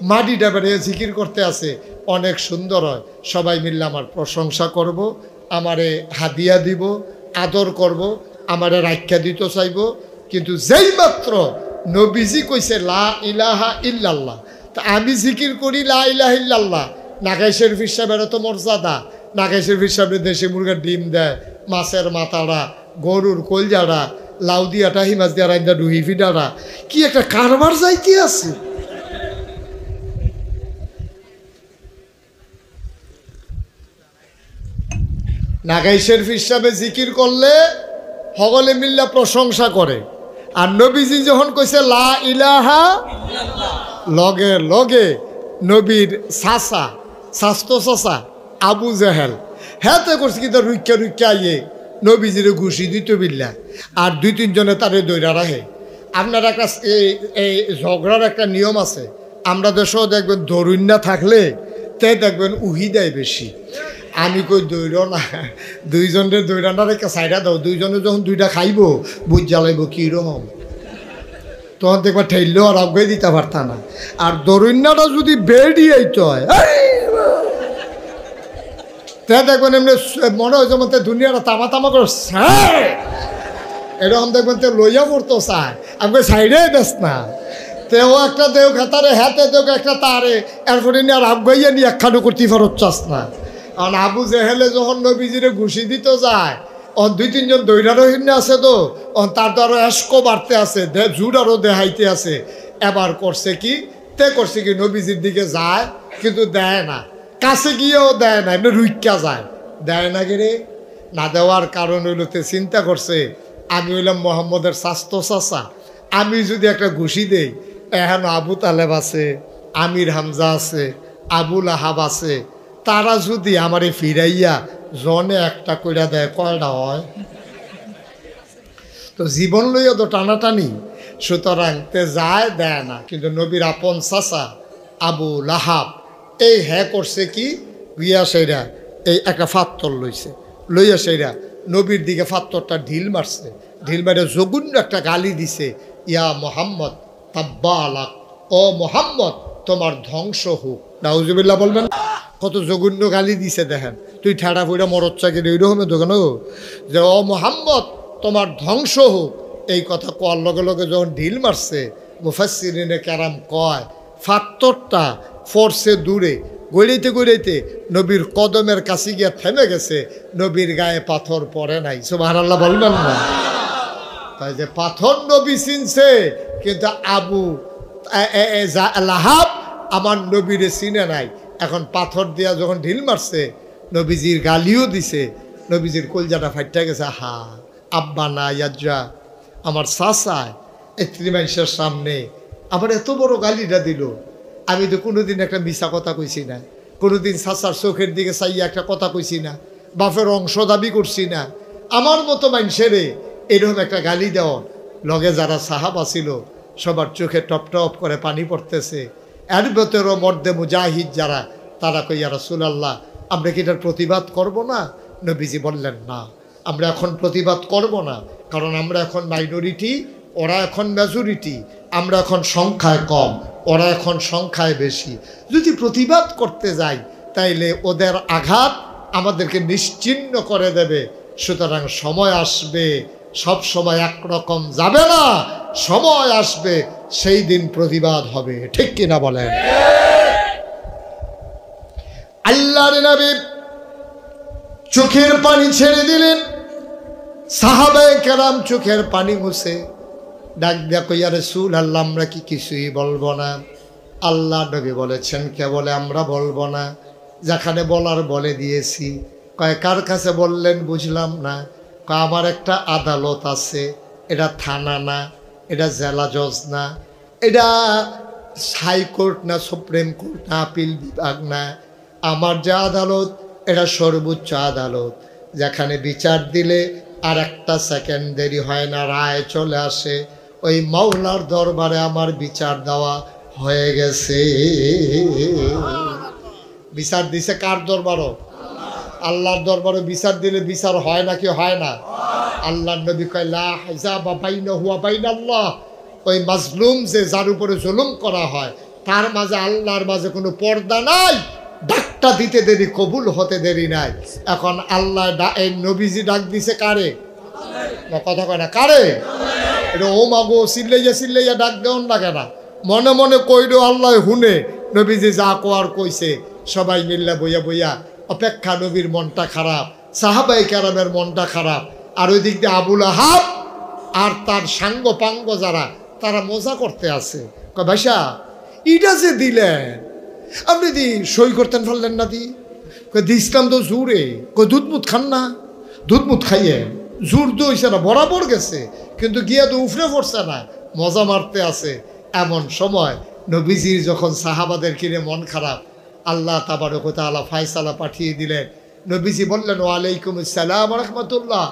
মাটিটা বেড়ে জিকির করতে আছে, অনেক সুন্দর হয়। সবাই মিললে আমার প্রশংসা করব, আমারে হাদিয়া দিব, আদর করব, আমারে রাখ্যা দিতে চাইব। কিন্তু যেই মাত্র নবীজি কইছে লা ইলাহা ইল্লাল্লাহ, তা আমি জিকির করি লা ইলাহা ইল্লাল্লাহ, নাগাইশের ফিসাবের তো মর্যাদা। নাগাইশের ফিসাবে দেশি মুরগার ডিম দেয়, মাছের মাথাটা, গরুর কলজাটা, লাউ দিয়াটা, হিমাজ দিয়া রাইন্দা ডুহি ফিডারা, কি একটা কারবার যাইতে আছে। নাগাইশের ফিসাবে জিকির করলে সকলে মিল্লা প্রশংসা করে। আর নবীজি যখন কইছে লা ইলাহা, লগে লগে নবীর চাচা, স্বাস্থ্য চাচা আবু জেহেল হ্যাঁতে করছে কিন্তু রুক্ষা রুক্ষা আইয়ে নবীজিরে ঘুষি দিত বিল্লা। আর দুই তিনজনে তারে দৈরা রাখে। আপনার একটা এই ঝগড়ার একটা নিয়ম আছে, আমরা দেশেও দেখবেন দরুন না থাকলে তে দেখবেন উহি দেয় বেশি। আমি কই দৈর না, দুইজনের দৈরাটা রেখে সাইডা দাও, দুইজনে যখন দুইটা খাইব বুঝ জ্বালাইব কীরকম, তখন দেখবা ঠেললেও আর আগে দিতে পারত না। আর দরুন্যাটা যদি বেড়ি আইতে হয় তে দেখবেন এমনি মনে হয় যেমন দুনিয়াটা তামা তামা করে এরকম দেখবেন তে লইয়া পড়তো চায়, আমাকে সাইডে বেস না। তেও একটা দেও খাতারে হাতে দেও একটা তারে, এরপরে নিয়ে আর আবগাইয়া নিয়ে একখানো করতে ফেরত চাস না। কারণ আবু জেহেলে যখন নবীজিরে ঘুষি দিতে যায়, দুই তিনজন দৈরারোহিণী আছে, তো তার তো আরো এসকো বাড়তে আছে, জুড় আরো দেহাইতে আছে। এবার করছে কি, তে করছে কি নবীজির দিকে যায় কিন্তু দেয় না, কাছে গিয়েও দেয় না, এমনি রুইকা যায়, দেয় না গেরে। না দেওয়ার কারণ হইল তে চিন্তা করছে আমি হইলাম মোহাম্মদের স্বাস্থ্য চাচা, আমি যদি একটা ঘুষি দেই, এখন আবু তালেব আছে, আমির হামজা আছে, আবুল আহাব আছে, তারা যদি আমারে ফিরাইয়া জনে একটা কইরা দেয়, কয়টা হয়? তো জীবন লইয়া তো টানাটানি, সুতরাং তে যায় দেয় না। কিন্তু নবীর আপন চাচা আবু লাহাব এই হ্যাঁ করছে কি, গিয়া সেইরা এই একটা ফাত্তর লইছে, লইয়া সেইরা নবীর দিকে ফাত্তরটা ঢিল মারছে, ঢিল মারে জগুন্য একটা গালি দিছে, ইয়া মোহাম্মদ তাব্বা আলাক, ও মোহাম্মদ তোমার ধ্বংস হোক। নাউজুবিল্লাহ বলবেন। কত জঘন্য গালি দিছে দেখেন, তুই ঠেড়া ফুইরা মরচ্চাকে এইরকমের দোকানো যে ও মোহাম্মদ তোমার ধ্বংস হোক। এই কথা কোয়ার লগে লগে যখন ঢিল মারছে, মুফাসসিরিনে কেরাম কয় ফাত্তরটা ফরসে দূরে, গড়াইতে গড়াইতে নবীর কদমের কাছে গিয়ে থেমে গেছে, নবীর গায়ে পাথর পড়ে নাই। সুবহানাল্লাহ বলবেন না? তাই যে পাথর নবী চিনছে, কিন্তু আবু লাহাব আমার নবীরে চিনে নাই। এখন পাথর দিয়া যখন ঢিল মারছে, নবীজির গালিও দিছে, নবীজির কলজাটা ফাইটা গেছে। হা আব্বা না ইয়াজ্জা, আমার চাচায় এত্রি মানুষের সামনে আমার এত বড় গালিটা দিল। আমি তো কোনোদিন একটা মিছা কথা কইছি না, কোনোদিন চাচার চোখের দিকে চাইয়া একটা কথা কইছি না, বাপের অংশ দাবি করছি না। আমার মতো মানুষেরে এরকম একটা গালি দেওয়া, লগে যারা সাহাবা ছিল সবার চোখে টপ টপ করে পানি পড়তেছে। এর ভেতরেও মর্দে মুজাহিদ যারা, তারা কই ইয়া রাসূলুল্লাহ আমরা কি এটার প্রতিবাদ করব না? নবীজি বললেন না, আমরা এখন প্রতিবাদ করব না, কারণ আমরা এখন মাইনরিটি, ওরা এখন মেজরিটি। আমরা এখন সংখ্যায় কম, ওরা এখন সংখ্যায় বেশি। যদি প্রতিবাদ করতে যাই তাইলে ওদের আঘাত আমাদেরকে নিশ্চিহ্ন করে দেবে। সুতরাং সময় আসবে, সব সময় একরকম যাবে না, সময় আসবে সেই দিন প্রতিবাদ হবে। ঠিক কিনা বলেন? আল্লাহর নবী চোখের পানি ছেড়ে দিলেন, সাহাবায়ে কেরাম চোখের পানি মুছে ডাক দিয়া কই ইয়া রাসূলুল্লাহ আমরা কি কিছুই বলবো না? আল্লাহ নবী বলেছেন কেবলে আমরা বলবো না, যেখানে বলার বলে দিয়েছি। কয় কার কাছে বললেন বুঝলাম না। কয় আমার একটা আদালত আছে, এটা থানা না, এটা জেলা জজ না, এটা হাইকোর্ট না, সুপ্রিম কোর্ট না, আপিল বিভাগ না। আমার যে আদালত এটা সর্বোচ্চ আদালত, যেখানে বিচার দিলে আর একটা সেকেন্ড দেরি হয় না, রায় চলে আসে। ওই মাওলার দরবারে আমার বিচার দেওয়া হয়ে গেছে। বিচার দিছে কার দরবারও? আল্লাহর দরবারে বিচার দিলে বিচার হয় নাকি হয় না? আল্লাহর নবী কয় লা হিজাবা বাইনাহু ওয়া বাইনাল্লাহ। ওই মাজলুম যে, যার উপরে জুলুম করা হয়, তার মাঝে আল্লাহর মাঝে কোনো পর্দা নাই। ডাকটা দিতে দেরি, কবুল হতে দেরি নাই। এখন আল্লাহ এই নবীজি ডাক দিছে কারে? কথা কয় না কারে? এটা ও মাগো চিল্লাইয়া চিল্লাইয়া ডাক দেওয়ান লাগে না, মনে মনে কইরো আল্লাহ হুনে। নবীজি যা কোয়ার কইছে সবাই মিল্লা বইয়া বইয়া অপেক্ষা। নবীর মনটা খারাপ, সাহাবায়ে কেরামের মনটা খারাপ, আর ওই দিক দিয়ে আবু লাহাব আর তার সাঙ্গ পাঙ্গ যারা, তারা মজা করতে আছে। কয় ভাইসা ইটা যে দিলেন, আপনি দি সই করতেন ফেললেন না দি? কয় দিছিলাম তো জোরে। কয় দুধ মুধ খান না? দুধ মুধ খাইয়ে জোর তো হইছে না, বরাবর গেছে, কিন্তু গিয়া তো উফরে পড়ছে না, মজা মারতে আছে। এমন সময় নবীজির যখন সাহাবাদের কিনে মন খারাপ, আল্লাহ তাবারক ওয়া তাআলা ফায়সালা পাঠিয়ে দিলেন। নবীজি বললেন ওয়ালাইকুম আসসালাম ওয়া রাহমাতুল্লাহ।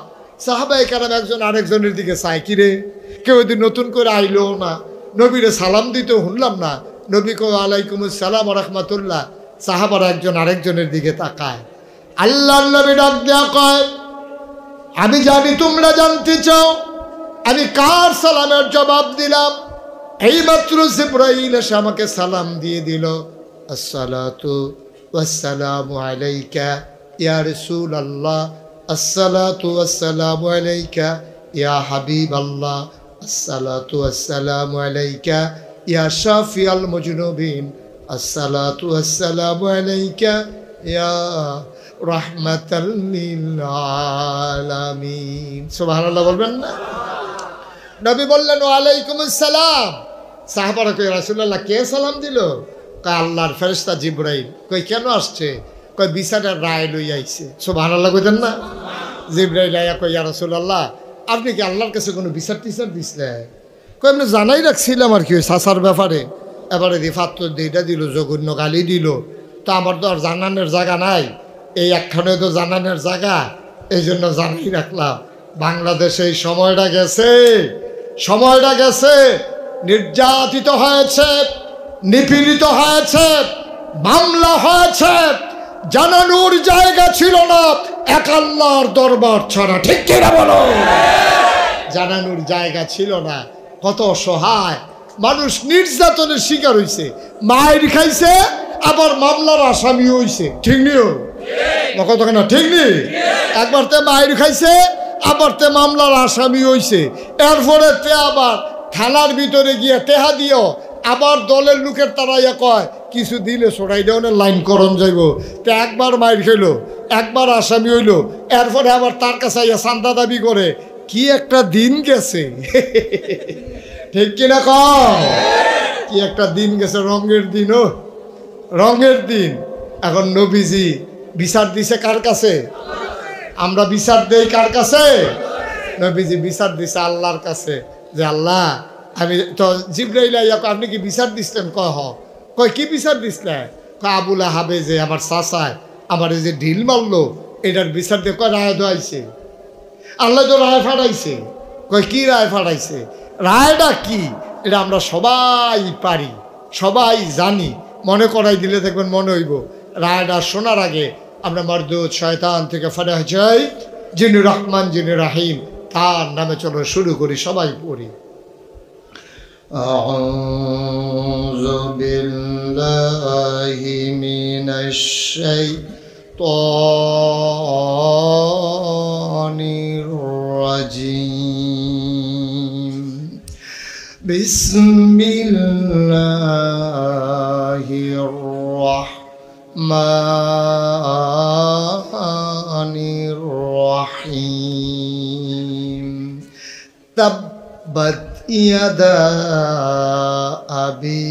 সাহাবায়ে কেরাম একজন আরেকজনের দিকে চায়, কিরে কেউ যদি নতুন করে আইলো না, নবীরে সালাম দিতে শুনলাম না। নবী কয় ওয়ালাইকুম আসসালাম ওয়া রাহমাতুল্লাহ। সাহাবারা একজন আরেকজনের দিকে তাকায়। আল্লাহর নবী ডাক দেয়া কয় আমি জানি তোমরা জানতে চাও আমি কার সালামের জবাব দিলাম। এইমাত্র জিবরাইল এসে আমাকে সালাম দিয়ে দিল, আসসালাতু ওয়াসসালামু আলাইকা ইয়া রাসূলুল্লাহ, আসসালাতু ওয়াসসালামু আলাইকা ইয়া হাবিবাল্লাহ, আসসালাতু ওয়াসসালামু আলাইকা ইয়া শাফিআল মুজনুবিন, আসসালাতু ওয়াসসালামু আলাইকা ইয়া রাহমাতাল লিল আলামিন। সুবহানাল্লাহ বলবেন না? নবী বললেন ওয়ালাইকুম আসসালাম। সাহাবারা কই রাসূলুল্লাহ কে সালাম দিল? কয় আল্লাহর ফেরেশতা জিবরাইল। কই কেন আসছে? কয় বিচারের রায় লই আইছে। সুবহানাল্লাহ কইতেন না? জিবরাইল আয়া কই ইয়া রাসূলুল্লাহ আপনি কি আল্লাহর কাছে কোনো বিচার টিচার দিছিলেন? কই আমি জানাই রাখছিলাম আর কি সাসার ব্যাপারে। এবারে দিফাত্তর দিটা দিল, জঘন্য গালি দিল, তো আমার তো আর জানানোর জায়গা নাই, এই একখানে তো জানানোর জায়গা, এই জন্য জানাই রাখলাম। বাংলাদেশে এই সময়টা গেছে, সময়টা গেছে, নির্যাতিত হয়েছে, নিপীড়িত হয়েছে, মামলা হয়েছে, জানানোর জায়গা ছিল না এক আল্লাহর দরবার ছাড়া। ঠিক কিনা বলো? জানানোর জায়গা ছিল না। কত অসহায় মানুষ নির্যাতনের শিকার হয়েছে, মায়ের খাইছে, আবার মামলার আসামি হয়েছে। ঠিক নিও কথা না? ঠিক নেই? একবার তে মায়ের খাইছে, আবার তে মামলার আসামি হয়েছে। এরপরে তে আবার থানার ভিতরে গিয়ে টেহা দিও, আবার দলের লোকের তারাইয়া কয় কিছু দিলে সরাই দেওয়ার লাইন করণ যাইব। তো একবার মাইর খেলো, একবার আসামি হইলো, এরপরে আবার তার কাছে আইয়া চান্দা দাবি করে। কি একটা দিন গেছে, ঠিক কিনা কম? কি একটা দিন গেছে, রঙের দিন। ও রঙের দিন। এখন নবীজি বিচার দিছে কার কাছে? আমরা বিচার দেই কার কাছে? নবীজি বিচার দিছে আল্লাহর কাছে, যে আল্লাহ আমি তো জিবরাইল আইয়া কয় আপনি কি বিচার দিচ্ছেন? কয় কি বিচার দিছিলেন? কয় আবুল আহাবে যে আমার চাচায় আমার এই যে ঢিল মারলো এটার বিচার দিয়ে কয় রায় দোয়াইছে। আল্লাহ তো রায় ফাটাইছে। কয় কি রায় ফাটাইছে? রায়টা কি এটা আমরা সবাই পারি, সবাই জানি। মনে করাই দিলে দেখবেন মনে হইব। রায়টা শোনার আগে আমরা মারদুদ শয়তান থেকে ফানা যাই, যিনি রহমান যিনি রাহিম তার নামে চলো শুরু করি, সবাই পড়ি। আউযু বিল্লাহি মিনাশ শাইতানির রাজিম। বিসমিল্লাহির রাহমানির রাহিম। তাব্বাত ইয়াদা আবি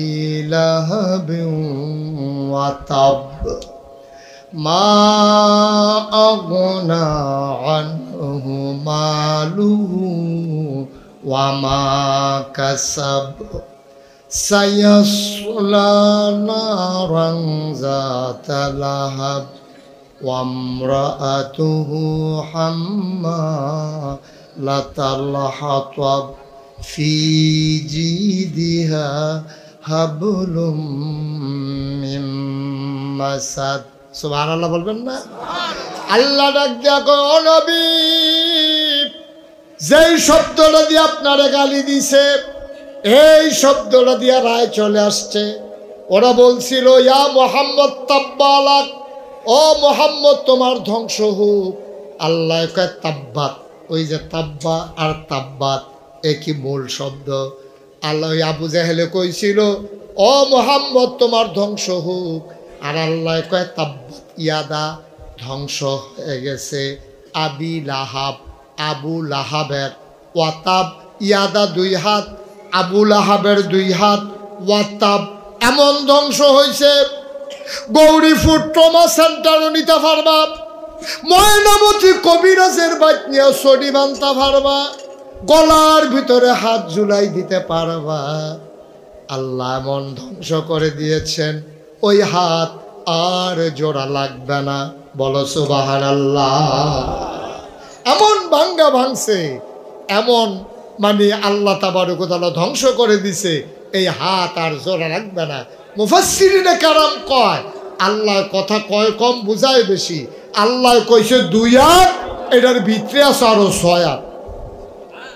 লাহাবিন ওয়া তাব, মা আগনা আনহু মালুহু ওয়া মা কাসাব, সায়াসলা নারান যাতা লাহাব, ওয়া ইমরাআতুহু হাম্মালাতাল হাতাব, ফি জিদিহা হাবলুম মিন মাসাদ। সুবহানাল্লাহ বলবেন না? আল্লাহ ডাক দিয়া কয়, ও নবী, যেই শব্দটা দিয়ে আপনারে গালি দিছে এই শব্দটা দিয়া রায় চলে আসছে। ওরা বলছিল ইয়া মুহাম্মদ তাব্বালাক, ও মুহাম্মদ তোমার ধ্বংস হোক। আল্লাহ কয় তাব্বাত। ওই যে তাব্বা আর তাব্বাত একই মূল শব্দ। আল্লাহ আবু জাহেলে কইছিল ও মুহাম্মদ তোমার ধ্বংস হোক, আর আল্লাহ কয় তাব্বাত ইয়াদা, ধ্বংস হয়ে গেছে আবি লাহাব, আবু লাহাবের। ওয়াতাব, ইয়াদা দুই হাত, আবু লাহাবের দুই হাত, ওয়াতাব। এমন ধ্বংস হয়েছে গৌরীপুর ট্রমা সেন্টারও নিতে পারবা, ময়নামতি কবিরাজের বাইক নিয়ে সডি বানতে পারবা, গলার ভিতরে হাত ঝুলাই দিতে পারবা। আল্লাহ এমন ধ্বংস করে দিয়েছেন ওই হাত আর জোড়া লাগবে না। বলো সুবহানাল্লাহ। এমন ভাঙ্গা ভাঙছে, এমন মানে আল্লাহ তাবারক ওয়া তাআলা ধ্বংস করে দিছে, এই হাত আর জোড়া লাগবে না। মুফাসসিরিনে কারাম কয় আল্লাহ কথা কয় কম বুঝায় বেশি। আল্লাহ কইছে দুই হাত, এটার ভিতরে আছে আরো 6 হাত।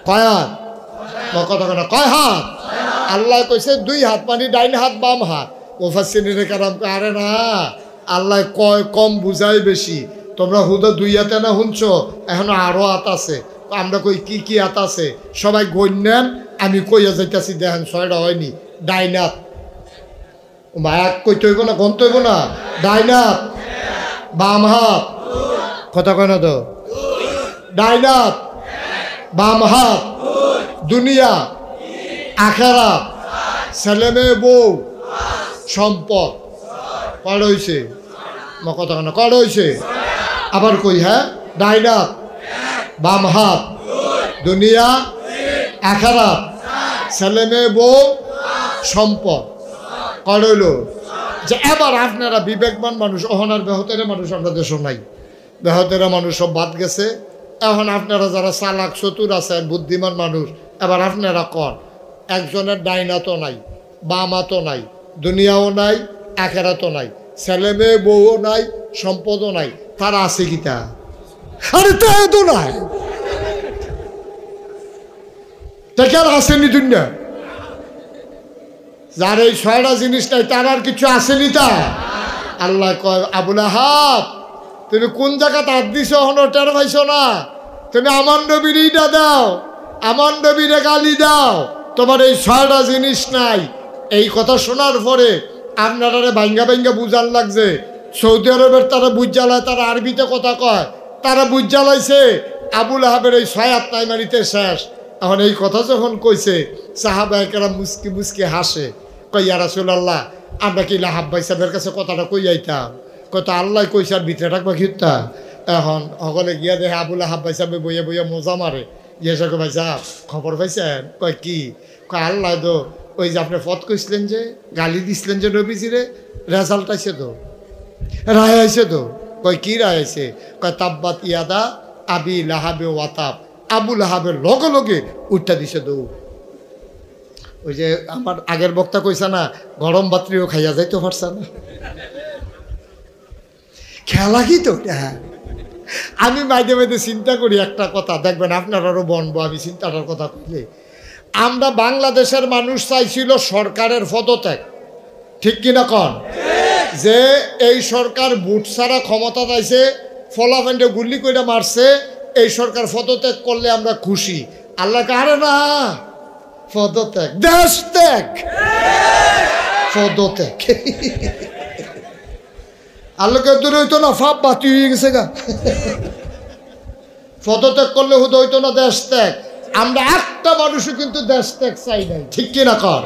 কয় হাত? কথা কথা কয় হাত? আল্লাহ কইছে 2 হাত, মানে ডাইন হাত বাম হাত। মুফাসসিরিনে কারাম কয় আরে না, আল্লাহ কয় কম বুঝায় বেশি। তোমরা হুদা 2 হাতে না শুনছো, এখন আরো হাত আছে। আমরা কই কি কি হাত আছে সবাই গণ্যেন, আমি কইয়া যাইতাছি দেখেন 6টা হয়নি। ডাইন হাত মায়াক কইতে হইব না, গন্ত হইব না। ডাইন হাত, বাম হাত, কথা কয় না তো। ডাইন হাত, বাম হাত, দুনিয়া আখেরাত, ছেলে মেয়ে বউ সম্পদ। কয়টা হয়েছে? কথা কয় না, কয়টা হয়েছে? আবার কই, হ্যাঁ, ডাইন হাত, বাম হাত, দুনিয়া আখেরাত, ছেলে মেয়ে বউ সম্পদ। কয়টা হইল? যে এবার আপনারা বিবেকবান মানুষ, অহনার বেহতেরা মানুষ আমরা দেশ নাই, বেহতেরা মানুষ সব বাদ গেছে। এখন আপনারা যারা চালাক চতুর আছেন, বুদ্ধিমান মানুষ, এবার আপনারা কন একজনের ডাইন হাতও নাই, বাম হাতও নাই, দুনিয়াও নাই, আখেরাতও নাই, ছেলে মেয়ে বউও নাই, সম্পদও নাই, তারা আছে কিতা? আরে তাই তো নাই, তার আসেনি দুনিয়া। যার এই 6টা জিনিস নাই তার আর কিছু আসেনি। তা আল্লাহ কয় আবুল আহাব তুমি কোন জায়গাতে হাত দিছ হন টের পাইছ না? তুমি আমার নবীর ইটা দাও, আমার নবীরে গালি দাও, তোমার এই 6টা জিনিস নাই। এই কথা শোনার পরে আপনারা ভাঙ্গা ভাঙ্গা বুঝান লাগছে সৌদি আরবের তারা বুঝ জ্বালায়, তারা আরবিতে কথা কয়, তারা বুঝ জ্বালাইছে আবুল আহাবের এই 6 হাত মারিতে শেষ। এখন এই কথা যখন কইছে সাহাবায়ে কেরাম মুস্কি মুস্কি হাসে, কই ইয়া রাসূলুল্লাহ আমরা কি লাহাব ভাই সাহেবের কাছে কথাটা কই আইতাম, কত আল্লাহ কইছে আর ভিতরে রাখবা কিতা। এখন সকলে গিয়া দেখে আবুল আহাব ভাই সাহেব বইয়া বইয়া মজা মারে, জিজ্ঞাসা করে ভাই সাহেব খবর পাইছেন? কয় কি? কয় আল্লাহ তো ওই যে আপনি ফত কইছিলেন যে গালি দিছিলেন যে নবীজিরে, রেজাল্ট আইছে তো, রায় আইছে তো। কয় কি রায় আইছে? কয় তাব্বাত ইয়াদা আবি লাহাবে ওয়াতাব, আবু লাহাবের লগে লগে উঠটা দিছে দৌড়। ওই যে আমার আগের বক্তা কইছে না গরম বাত্রিও খাইয়া যাইতে পারছে না, খেলা কি তো। আমি মাঝে মাঝে চিন্তা করি একটা কথা, দেখবেন আপনারারও বনবো আমি চিন্তাটার কথা কইলে। আমরা বাংলাদেশের মানুষ চাইছিল সরকারের পদত্যাগ, ঠিক কিনা কন? যে এই সরকার বুট ছাড়া ক্ষমতা পাইছে, ফলাফেন্ডে গুলি করে মারছে, এই সরকার পদত্যাগ করলে আমরা খুশি। আল্লাহ কারে না পদত্যাগ, দেশ ত্যাগ, পদত্যাগ। আল্লাহকে দূরে হইতো না, ফাপ বাতি হয়ে গেছে গা। পদত্যাগ করলে হুদো হইতো না দেশ ত্যাগ। আমরা একটা মানুষও কিন্তু দেশ ত্যাগ চাই নাই, ঠিক কিনা কর?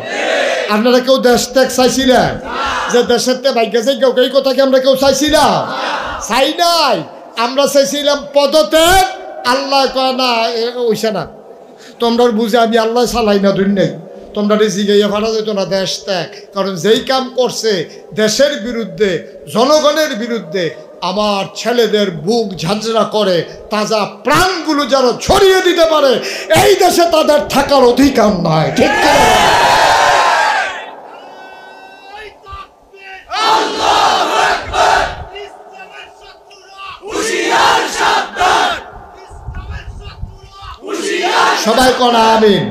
আপনারা কেউ দেশ ত্যাগ চাইছিলেন? যে দেশের তে ভাগ্যে যাই কেউ, এই কথা কি আমরা কেউ চাইছিলাম? চাই নাই। আমরা চাইছিলাম পদত্যাগ। আল্লাহ কয় না ওইসা না, তোমরা বুঝে আমি আল্লাহ চালাই না দুই নেই, তোমরা জিগাইয়া ভাড়া যেত না দেশ ত্যাগ। কারণ যেই কাম করছে দেশের বিরুদ্ধে, জনগণের বিরুদ্ধে, আমার ছেলেদের বুক ঝাঁঝরা করে তাজা প্রাণগুলো যারা ছড়িয়ে দিতে পারে, এই দেশে তাদের থাকার অধিকার নাই, ঠিক না? সবাই কনা আমিন,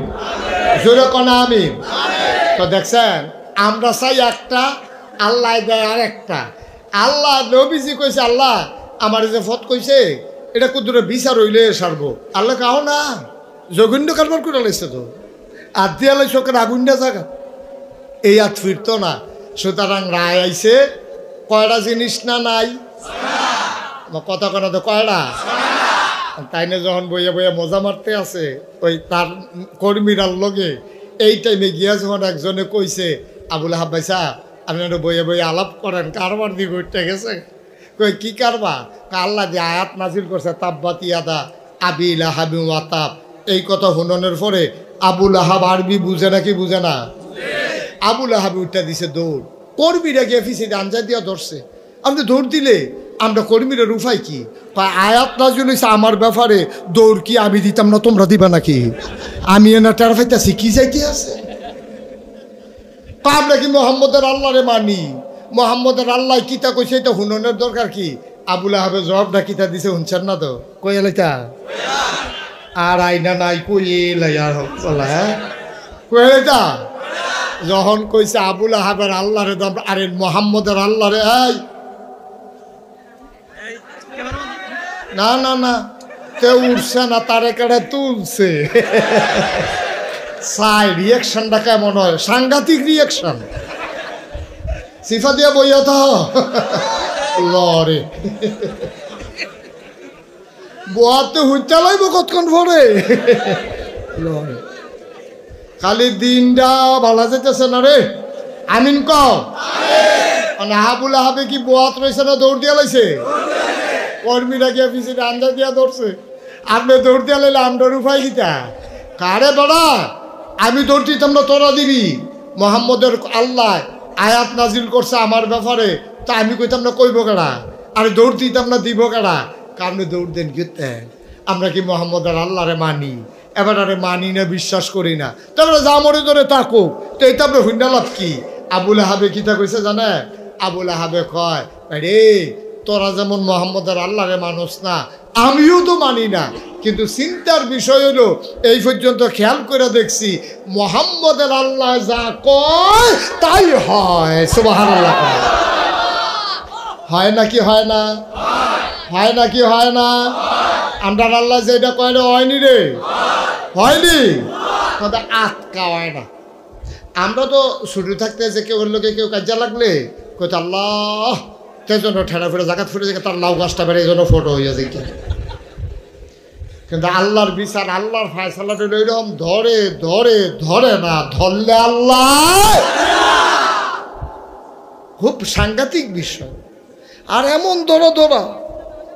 জোরে কনা আমিন। তো দেখছেন আমরা চাই একটা, আল্লাহ দেয় আর একটা। আল্লাহ নবীজি কইছে আল্লাহ আমার যে ফত কইছে এটা কুদুরে বিচার হইলে সারবো। আল্লাহ কাও না জঘন্য কারবার করে লাইছে তো, আর দিয়া লাইছে ওকে আগুনটা জায়গা, এই আর ফিরতো না। সুতরাং রায় আইছে কয়টা জিনিস না নাই কথা কথা তো কয়টা। তাইনে যখন বইয়া বইয়া মজা মারতে আছে ওই তার কর্মীরার লগে, এই টাইমে গিয়া যখন একজনে কইছে আবুল আহাব ভাই সাহেব আপনারা বইয়া বইয়া আলাপ করেন, কারবার দিকে উঠতে গেছে। কই কি কারবা? আল্লাহ যে আয়াত নাজিল করছে তাব্বাত ইয়াদা আবি লাহাবি ওয়াতাব, এই কথা হুননের পরে আবুল আহাব আরবি বুঝে নাকি বুঝে না, আবুল আহাব উঠটা দিছে দৌড়। কর্মীরা গিয়ে ফিসে আঞ্জা দিয়া ধরছে। আপনি দৌড় দিলে আমরা কর্মীরা রুফাই কি? আয়াত নাজিল হইছে আমার ব্যাপারে, দৌড় কি আমি দিতাম না তোমরা দিবা নাকি? আমি এনা টের পাইতাছি কি যাইতে আছে। আমরা কি মোহাম্মদের আল্লাহরে মানি? মোহাম্মদের আল্লাহ কিতা কইছে এটা হুননের দরকার কি? আবুল আহাবের জবাবটা কিতা দিছে শুনছেন না তো? কই এলাইতা আর আইনা নাই কই এলাই আর হ্যাঁ কই এলাইতা যখন কইছে আবুল আহাবের আল্লাহরে দাম, আরে মোহাম্মদের আল্লাহরে এই না না না কেউ উঠছে না, তারে কেড়ে তুলছে। সাই রিয়াকশনটা কেমন হয়? সাংঘাতিক রিয়াকশন। সিফা দিয়া বইয়া তো লরে বোয়াতে হুইটা লাইব কতক্ষণ পরে লরে। খালি দিনটা ভালো যেতেছে না রে, আমিন কও। মানে আবুল আহাবে কি বোয়াত রয়েছে না দৌড় দিয়া লাইছে? কর্মীরা গিয়া পিছিয়ে আন্দা দিয়া ধরছে। আপনি দৌড় দিয়া লাইলে আমরা রুফাই গীতা কারে বড়া? আমি দৌড় দিতাম না তোরা দিবি? মোহাম্মদের আল্লাহ আয়াত নাজিল করছে আমার ব্যাপারে, তা আমি কইতাম না কইব কেডা? আরে দৌড় দিতাম না দিব কেডা? কারণে দৌড় দেন গীতে। আমরা কি মোহাম্মদের আল্লাহরে মানি? এবার আরে মানি না, বিশ্বাস করি না, তারপরে যা মরে ধরে থাকুক। তো এটা আপনার হুন্ডা লাভ কি? আবুল আহাবে কিতা কইছে জানে? আবুল আহাবে কয় রে তোরা যেমন মোহাম্মদের আল্লাহরে মানুষ না, আমিও তো মানি না, কিন্তু চিন্তার বিষয় হলো এই পর্যন্ত খেয়াল করে দেখছি মোহাম্মদের আল্লাহ যা কয় তাই হয়। সুবহানাল্লাহ। হয় নাকি হয় না? হয় নাকি হয় না? আমরা আল্লাহ যেটা কয় রে হয়নি রে, হয়নি, তবে আটকা হয় না। আমরা তো শুরু থাকতে যে কেউ লোকে কেউ কাজা লাগলে কইতো আল্লাহ তার জন্য ঠেলা ফেলে জাকাত ফিরে যায় তার লাউ গাছটা বেড়ে এই জন্য ফটো হয়ে যায় কি। কিন্তু আল্লাহর বিচার আল্লাহর ফায়সালাটা এরকম ধরে ধরে ধরে না, ধরলে আল্লাহ খুব সাংঘাতিক বিষয়। আর এমন ধরা ধরা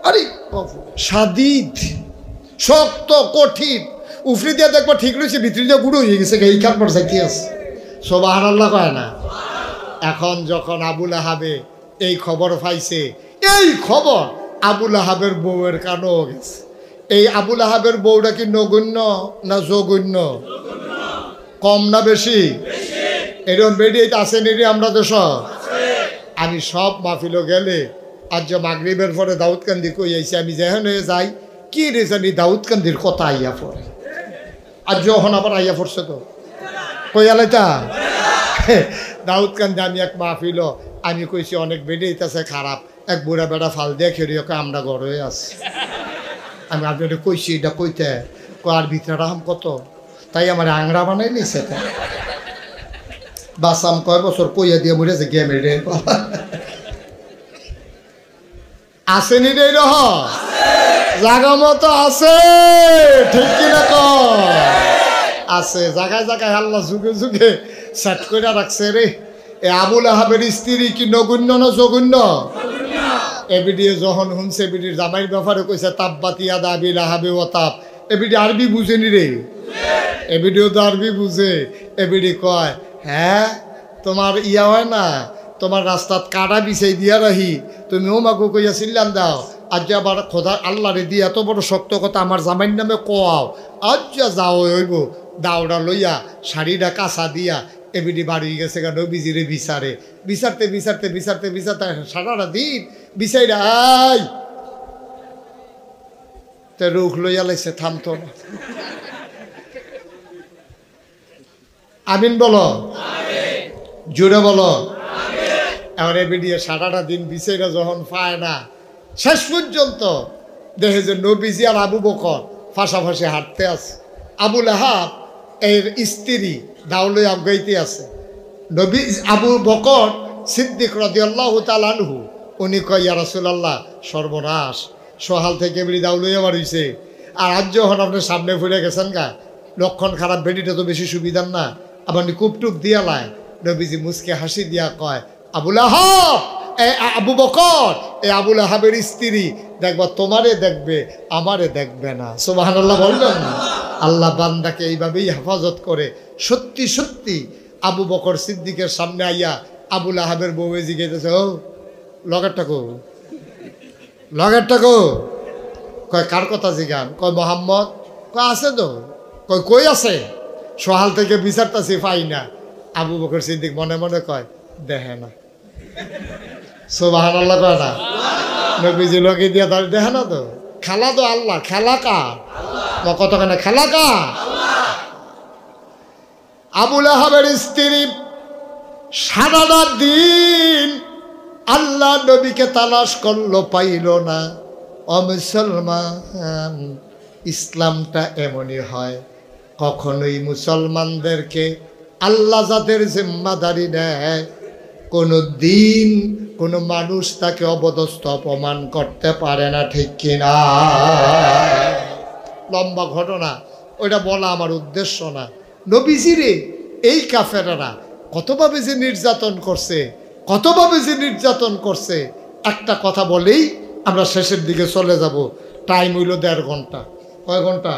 আরে সাদিদ শক্ত কঠিন, উফরি দিয়ে দেখবো ঠিক রয়েছে, ভিতরে দিয়ে গুঁড়ো হয়ে গেছে, এই কার পর কি আছে সুবহানাল্লাহ কয় না। এখন যখন আবুল আহাবে এই খবর পাইছে, এই খবর আবুল আহাবের বউয়ের কানও গেছে। এই আবুল আহাবের বউটা কি নগণ্য না জঘন্য? কম না বেশি? এরকম বেরিয়ে আছে নিরে আমরা দেশ। আমি সব মাহফিলও গেলে আজ যে মাগরিবের পরে দাউদকান্দি কই আইছি, আমি যেখানে যাই কি রে জানি দাউদকান্দির কথা আইয়া পড়ে। আর যখন আবার আইয়া পড়ছে তো কই আলাইতা দাউদকান্দি। আমি এক মাহফিল আমি কইছি অনেক বেরিয়েছে খারাপ, এক বুড়া বেড়া ফাল দিয়ে খেয়ে আমরা ঘরে আছি। আমি আপনাদের কইছি এটা কইতে আর ভিতরে রাম কত, তাই আমার আংরা বানাই নিছে। বাসাম কয় বছর কইয়া দিয়ে মরেছে গেমের রে আসেনি রে রহ জাগা মতো আছে, ঠিক কিনা কয় আছে জায়গায় জায়গায় আল্লাহ যুগে যুগে সেট করে রাখছে রে। এ আবুল আহাবের স্ত্রী কি নগণ্য না জঘন্য? এবিডি যখন শুনছে এবিডির জামাইয়ের ব্যাপারে কইছে তাব্বাতি ইয়াদা আবিল আহাবে ও তাপ, এবিডি আরবি বুঝেনি রে, এবিডিও তো আরবি বুঝে। এবিডি কয় হ্যাঁ তোমার ইয়া হয় না, তোমার রাস্তাত কাটা বিছাই দিয়া রাহি, তুমি ও মাগো কইয়া চিল্লান দাও, আজ আবার খোদা আল্লাহ রে দিয়ে এত বড় শক্ত কথা আমার জামাইয়ের নামে কোয়াও, আজ যাও হইব দাওড়া লইয়া শাড়িটা কাঁচা দিয়া এবিডি বাড়ি গেছে গা নবীজিরে বিচারে। বিচারতে বিচারতে বিচারতে বিচারতে সারাটা দিন বিচাইরা আই তে রুখ লইয়া লাইছে, থামতো না। আমিন বলো, জোরে বলো। এবার এবিডি সারাটা দিন বিচাইরা যখন পায় না, শেষ পর্যন্ত দেখে যে নবীজি আর আবু বকর ফাঁসাফাঁসি হাঁটতে আছে। আবুল আহাব এর স্ত্রী দাউলে আবগাইতে আছে। নবী আবু বকর সিদ্দিক রাদিয়াল্লাহু তাআলা আনহু উনি কয় ইয়া রাসূলুল্লাহ সর্বনাশ, সহাল থেকে বেড়ি দাউলে আমার হইছে। আর আজ যখন আপনার সামনে ফুলে গেছেন গা, লক্ষণ খারাপ বেডিটা তো বেশি সুবিধার না, আবার কুপটুপ দিয়া লাই। নবীজি মুসকে হাসি দিয়া কয় আবুল আহাব আবু বকর এই আবুল আহাবের স্ত্রী দেখবা তোমারে দেখবে আমারে দেখবে না। সুবহানাল্লাহ বললেন না? আল্লাহ বান্দাকে এইভাবেই হেফাজত করে। সত্যি সত্যি আবু বকর সিদ্দিকের সামনে আইয়া আবুল আহাবের বউ জিজ্ঞেস ও লগেরটা কো, লগেরটা কো, কয় কার কথা জিগান? কয় মোহাম্মদ। কয় আছে তো। কয় কই আছে? সহাল থেকে বিচারতাছি পাই না। আবু বকর সিদ্দিক মনে মনে কয় দেখে না। সুবহানাল্লাহ কয় না? নবীজি লোকে দিয়া ধরে দেখে না তো, খেলা তো আল্লাহ, খেলা কার? কতখানে খেলা কার? আবুল আহাবের স্ত্রী সারাটা দিন আল্লাহ নবীকে তালাশ করলো, পাইল না। ও মুসলমান, ইসলামটা এমনই হয়, কখনোই মুসলমানদেরকে আল্লাহ যাদের জিম্মাদারি নেয় কোনো দিন কোনো মানুষ তাকে অবদস্থ অপমান করতে পারে না, ঠিক কিনা? লম্বা ঘটনা, ওইটা বলা আমার উদ্দেশ্য না। নবীজিরে এই কাফেরেরা কতভাবে যে নির্যাতন করছে, কতভাবে যে নির্যাতন করছে, একটা কথা বলেই আমরা শেষের দিকে চলে যাব। টাইম হইল 1.5 ঘন্টা। কয় ঘন্টা?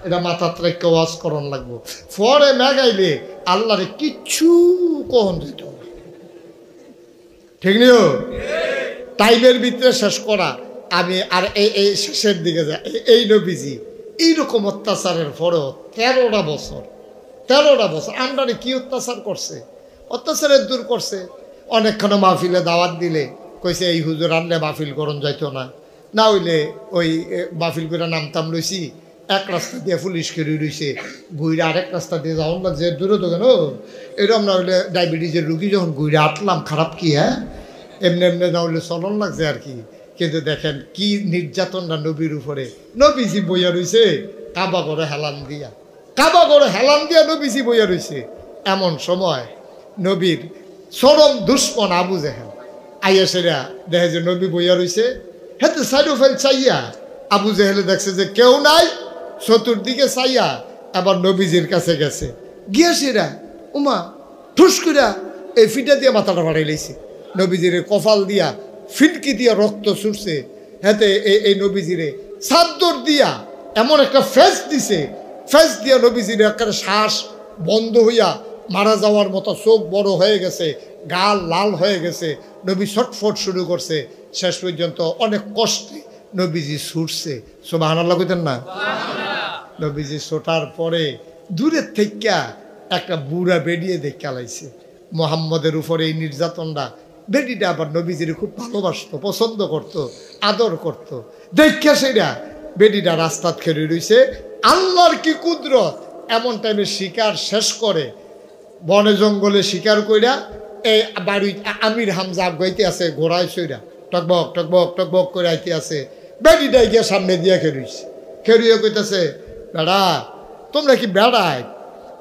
এটা মাথার রেখে ওয়াজ করন লাগবো। পরে মেঘাইলে আল্লাহরে কিচ্ছু কখন দিত, ঠিক নিও? টাইমের ভিতরে শেষ করা। আমি আর এই শেষের দিকে যাই। এই নবীজি এইরকম অত্যাচারের পরেও 13টা বছর আন্ডারে কি অত্যাচার করছে, অত্যাচারের দূর করছে। অনেকক্ষণ মাহফিলে দাওয়াত দিলে কইছে এই হুজুর আনলে মাহফিল করন যাইতো না, না হইলে ওই মাহফিল করে নামতাম লইছি। এক রাস্তা দিয়ে পুলিশ কেড়ে রয়েছে, ঘুরে আরেক রাস্তা দিয়ে যাওয়ান লাগছে দূরে তো কেন। এরকম না হইলে ডায়াবেটিসের রুগী যখন ঘুরে আটলাম খারাপ কি, হ্যাঁ এমনি এমনি না হইলে চলন লাগছে আর কি। কিন্তু দেখেন কি নির্যাতনটা নবীর উপরে। নবীজি বইয়া রয়েছে কাবা করে হেলান দিয়া, কাবা করে হেলান দিয়া নবীজি বইয়া রয়েছে। এমন সময় নবীর চরম দুশ্মন আবু জেহেল আইয়া সেরা দেখে যে নবী বইয়া রইছে, হেতে সাইডো ফেল চাইয়া আবু জেহেলে দেখছে যে কেউ নাই, চতুর্দিকে চাইয়া আবার নবীজির কাছে গেছে, গিয়া সেরা উমা ঠুস কইরা এই ফিটা দিয়ে মাথাটা ফাড়াই লাইছে, নবীজির কপাল দিয়া ফিটকি দিয়া রক্ত ছুটছে, হেতে এই নবীজিরে চাদর দিয়া এমন একটা ফেস দিছে, ফেস দিয়া নবীজির একটা শ্বাস বন্ধ হইয়া মারা যাওয়ার মতো, চোখ বড় হয়ে গেছে, গাল লাল হয়ে গেছে, নবী ছটফট শুরু করছে, শেষ পর্যন্ত অনেক কষ্টে নবীজি ছুটছে। সুবহানাল্লাহ কইতেন না? নবীজি ছোটার পরে দূরের থেকে একটা বুড়া বেরিয়ে দেখে লাইছে মোহাম্মদের উপরে এই নির্যাতনটা। বেডিটা আবার নবীজির খুব ভালোবাসতো, পছন্দ করত, আদর করত। দেখা সেটা বেডিটা রাস্তাত খেলে রইছে। আল্লাহর কি কুদরত, এমন টাইমে শিকার শেষ করে বনে জঙ্গলে শিকার কইরা এই বাড়ি আমির হামজা আগাইতে আছে, ঘোড়ায় সইরা টকবক টকবক টকবক করে আইতে আছে। বেডিটাই গিয়ে সামনে দিয়ে খেলুইছে, খেলুয়ে কইতেছে, বেড়া তোমরা কি বেড়ায়,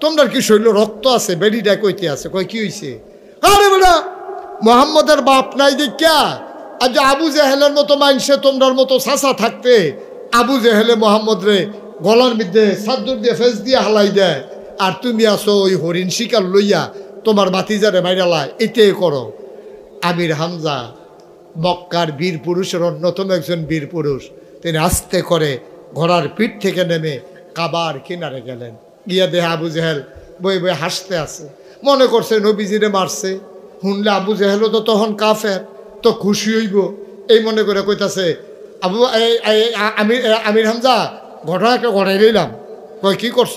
তোমরা কি শৈল রক্ত আছে? বেডিটা কইতে আছে, কই কি হয়েছে? আরে বেড়া মোহাম্মদের বাপ নাই দেখা, আর যে আবু জেহেলের মতো মাইনসে তোমরার মতো চাষা থাকতে আবু জেহেলে মোহাম্মদ রে গলার মধ্যে চাদর দিয়ে ফেস দিয়ে হালাই দেয়, আর তুমি আসো ওই হরিণ শিকার লইয়া তোমার বাতিজারে মাইরালায়, এটাই করো। আমির হামজা মক্কার বীর পুরুষের অন্যতম একজন বীর পুরুষ, তিনি আস্তে করে ঘোড়ার পিঠ থেকে নেমে কাবার কিনারে গেলেন। গিয়া দেহে আবু জেহেল বই বই হাসতে আছে, মনে করছে নবীজিরে মারছে, শুনলে আবু জেহেলও তো তখন কাফের, তো খুশি হইব, এই মনে করে কইতাছে, আবু আমির হামজা ঘটনা একটা ঘটাই লইলাম। কয় কি করছ?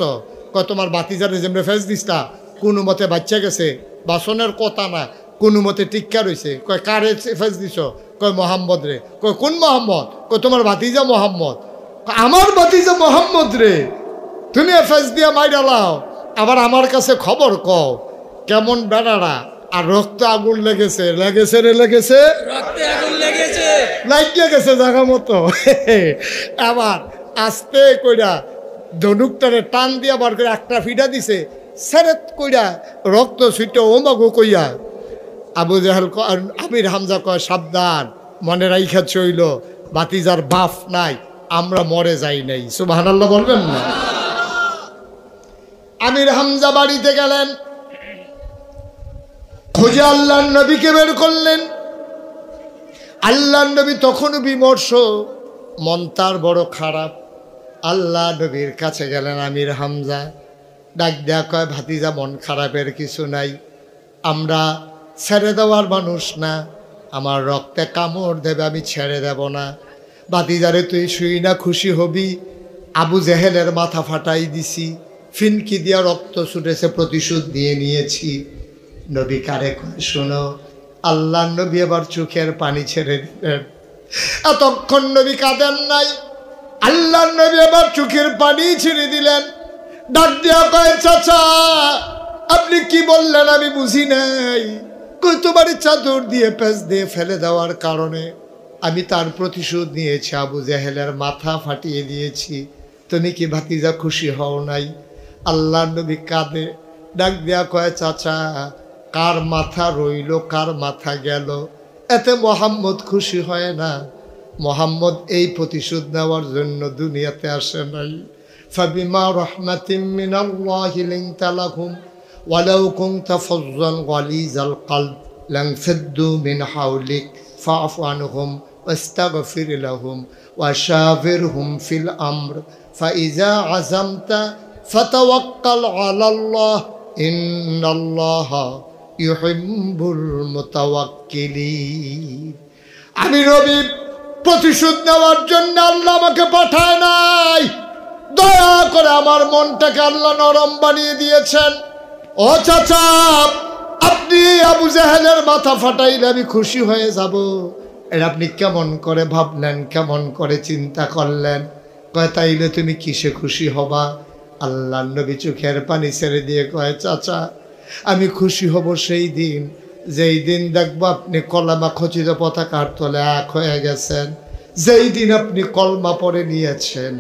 কয় তোমার বাতিজারে যেমনি ফেস দিস্তা কোনো মতে বাচ্চা গেছে, বাসনের কথা না, কোনো মতে টিক্কা রয়েছে। কয় কারে ফেস দিছ? কয় মোহাম্মদ রে। কয় কোন মোহাম্মদ? কয় তোমার বাতিজা মোহাম্মদ। আমার বাতিজা মোহাম্মদ রে, তুমি ফেস দিয়া মাইরালাও, আবার আমার কাছে খবর কও কেমন বেড়ারা? আর রক্ত আগুন লেগেছে, লেগেছে রে লেগেছে, রক্তে আগুন লেগেছে, লাগিয়ে গেছে জায়গা মতো। আবার আস্তে কইরা ধনুকটারে টান দিয়া বার করে একটা ফিটা দিছে, সেরেত কইরা রক্ত ছুটো ওমাগো কইয়া আবু জেহেল আমির হামজা কয়, সাবধান, মনে রাইখা চইল, বাতিজার বাপ নাই, আমরা মরে যাই নাই। সুবহানাল্লাহ বলবেন না? আমির হামজা বাড়িতে গেলেন, খুঁজে আল্লাহর নবীকে বের করলেন। আল্লাহর নবী তখনও বিমর্ষ, মন তার বড় খারাপ। আল্লাহ নবীর কাছে গেলেন আমির হামজা, ডাক দেয়া কয়, ভাতিজা মন খারাপের কিছু নাই, আমরা ছেড়ে দেওয়ার মানুষ না, আমার রক্তে কামড় দেবে, আমি ছেড়ে দেব না। ভাতিজারে তুই শুই না খুশি হবি, আবু জেহেলের মাথা ফাটাই দিছি, ফিনকি দিয়া রক্ত ছুটেছে, প্রতিশোধ দিয়ে নিয়েছি। নবী কারে কয় শোনো। আল্লাহ নবী এবার চোখের পানি ছেড়ে দিলেন। এতক্ষণ নবী কাঁদেন নাই, আল্লাহ নবী এবার চোখের পানি ছেড়ে দিলেন। ডাক দিয়া কয়, চাচা আপনি কি বললেন আমি বুঝি নাই। কই তোমার চাদর দিয়ে পেঁচ দিয়ে ফেলে দেওয়ার কারণে আমি তার প্রতিশোধ নিয়েছি, আবু জেহেলের মাথা ফাটিয়ে দিয়েছি, তুমি কি ভাতিজা খুশি হও নাই? আল্লাহ নবী কাঁদে, ডাক দেয়া কয়, চাচা কার মাথা রইল কার মাথা গেল, এতে মোহাম্মদ খুশি হয় না। মোহাম্মদ এই প্রতিশোধ নেওয়ার জন্য দুনিয়াতে আসে নাই। ফাবিমা রাহমাতিম মিনাল্লাহি লিনতা লাহুম ওয়ালাউ কুনতা ফাজ্জান গালিজাল কলব লানফাদ্দু মিন হাওলিক ফাআফু আনহুম ওয়াস্তাগফির লাহুম ওয়াশাবিরহুম ফিল আমর ফাইজা আযামতা ফাতাওয়াক্কাল আলাল্লাহ ইন্নাল্লাহা ইউহিব্বুল মুতাওয়াক্কিলিন। আমি নবী প্রতিশোধ নেওয়ার জন্য আল্লাহ আমাকে পাঠায় নাই, দয়া করে আমার মনটাকে আল্লাহ নরম বানিয়ে দিয়েছেন। ও চাচা আপনি আবু জেহেলের মাথা ফাটাইলে আমি খুশি হয়ে যাব, এটা আপনি কেমন করে ভাবলেন, কেমন করে চিন্তা করলেন? কয় তাইলে তুমি কিসে খুশি হবা? আল্লাহ নবী চোখের পানি ছেড়ে দিয়ে কয়, চাচা আমি খুশি হব সেই দিন যেই দিন দেখবো আপনি কলমা খচিত পতাকার তলে এক হয়ে গেছেন, যেই দিন আপনি কলমা পড়ে নিয়েছেন,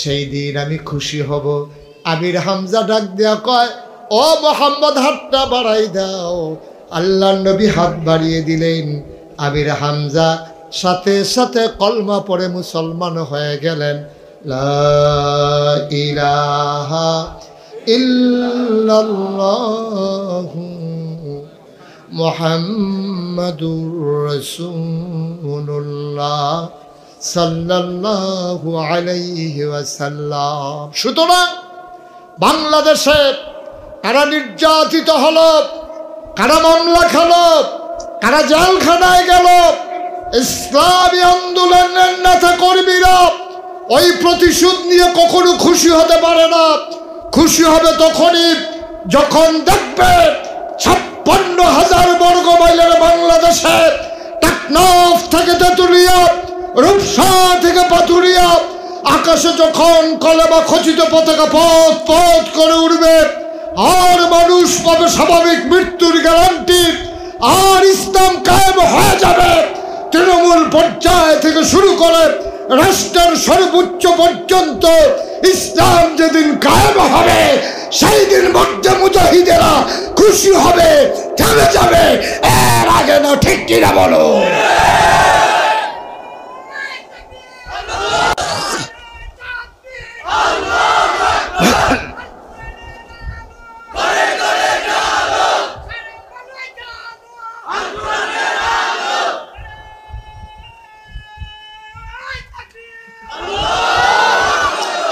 সেই দিন আমি খুশি হব। আমির হামজা ডাক দেয়া কয়, ও মোহাম্মদ হাতটা বাড়াই দাও। আল্লাহর নবী হাত বাড়িয়ে দিলেন। আমির হামজা সাথে সাথে কলমা পড়ে মুসলমান হয়ে গেলেন। লা ইলাহা ইল্লাল্লাহু মুহাম্মাদুর রাসূলুল্লাহ সাল্লাল্লাহু আলাইহি ওয়াসাল্লাম। সুতরাং বাংলাদেশে কারা নির্যাতিত হলো, কারা মামলা খেলো, কারা জেলখানায় গেল, ইসলামী আন্দোলনের নেতা কর্মীরা ওই প্রতিশোধ নিয়ে কখনো খুশি হতে পারে না। খুশি হবে তখনই যখন দেখবে 56,000 বর্গ মাইলের বাংলাদেশে টেকনাফ থেকে তেঁতুলিয়া, রূপসা থেকে পাথুরিয়া আকাশে যখন কলেমা খচিত পতাকা পথ পথ করে উঠবে, আর মানুষ পাবে স্বাভাবিক মৃত্যুর গ্যারান্টি, আর ইসলাম কায়েম হয়ে যাবে। তৃণমূল পর্যায় থেকে শুরু করে রাষ্ট্রের সর্বোচ্চ পর্যন্ত ইসলাম যেদিন কায়েম হবে, সেই দিন মধ্যে মুজাহিদেরা খুশি হবে, চলে যাবে। এর আগে না, ঠিক কিনা বলো?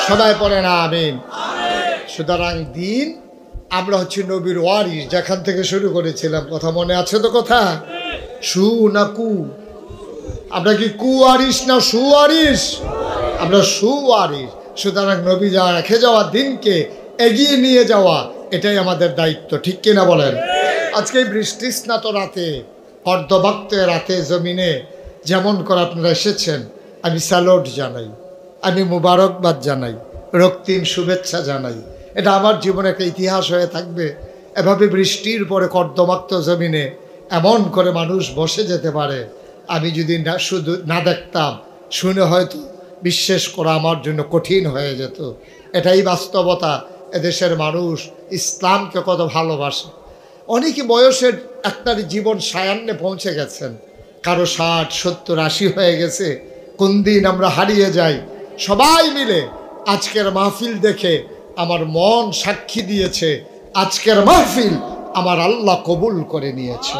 সবাই পড়ে না আমিন। সুতরাং দিন আমরা হচ্ছে নবীর ওয়ারিস, যেখান থেকে শুরু করেছিলাম। কথা মনে আছে তো? কথা সু না কু? আমরা কি কুয়ারিস না সুয়ারিস? আমরা সুয়ারিস। সুতরাং নবী যা রেখে যাওয়া দিনকে এগিয়ে নিয়ে যাওয়া, এটাই আমাদের দায়িত্ব, ঠিক কিনা বলেন? আজকে বৃষ্টি স্নাত রাতে, অর্ধভক্ত রাতে জমিনে যেমন করে আপনারা এসেছেন, আমি স্যালুট জানাই, আমি মুবারকবাদ জানাই, রক্তিম শুভেচ্ছা জানাই। এটা আমার জীবনে একটা ইতিহাস হয়ে থাকবে। এভাবে বৃষ্টির পরে কর্দমাক্ত জমিনে এমন করে মানুষ বসে যেতে পারে, আমি যদি না শুধু না দেখতাম, শুনে হয়তো বিশ্বাস করা আমার জন্য কঠিন হয়ে যেত। এটাই বাস্তবতা। এদেশের মানুষ ইসলামকে কত ভালোবাসে। অনেকে বয়সের একটা জীবন সায়ান্নে পৌঁছে গেছেন, কারো 60, 70, 80 হয়ে গেছে। কোন দিন আমরা হারিয়ে যাই। সবাই মিলে আজকের মাহফিল দেখে আমার মন সাক্ষী দিয়েছে, আজকের মাহফিল আমার আল্লাহ কবুল করে নিয়েছে।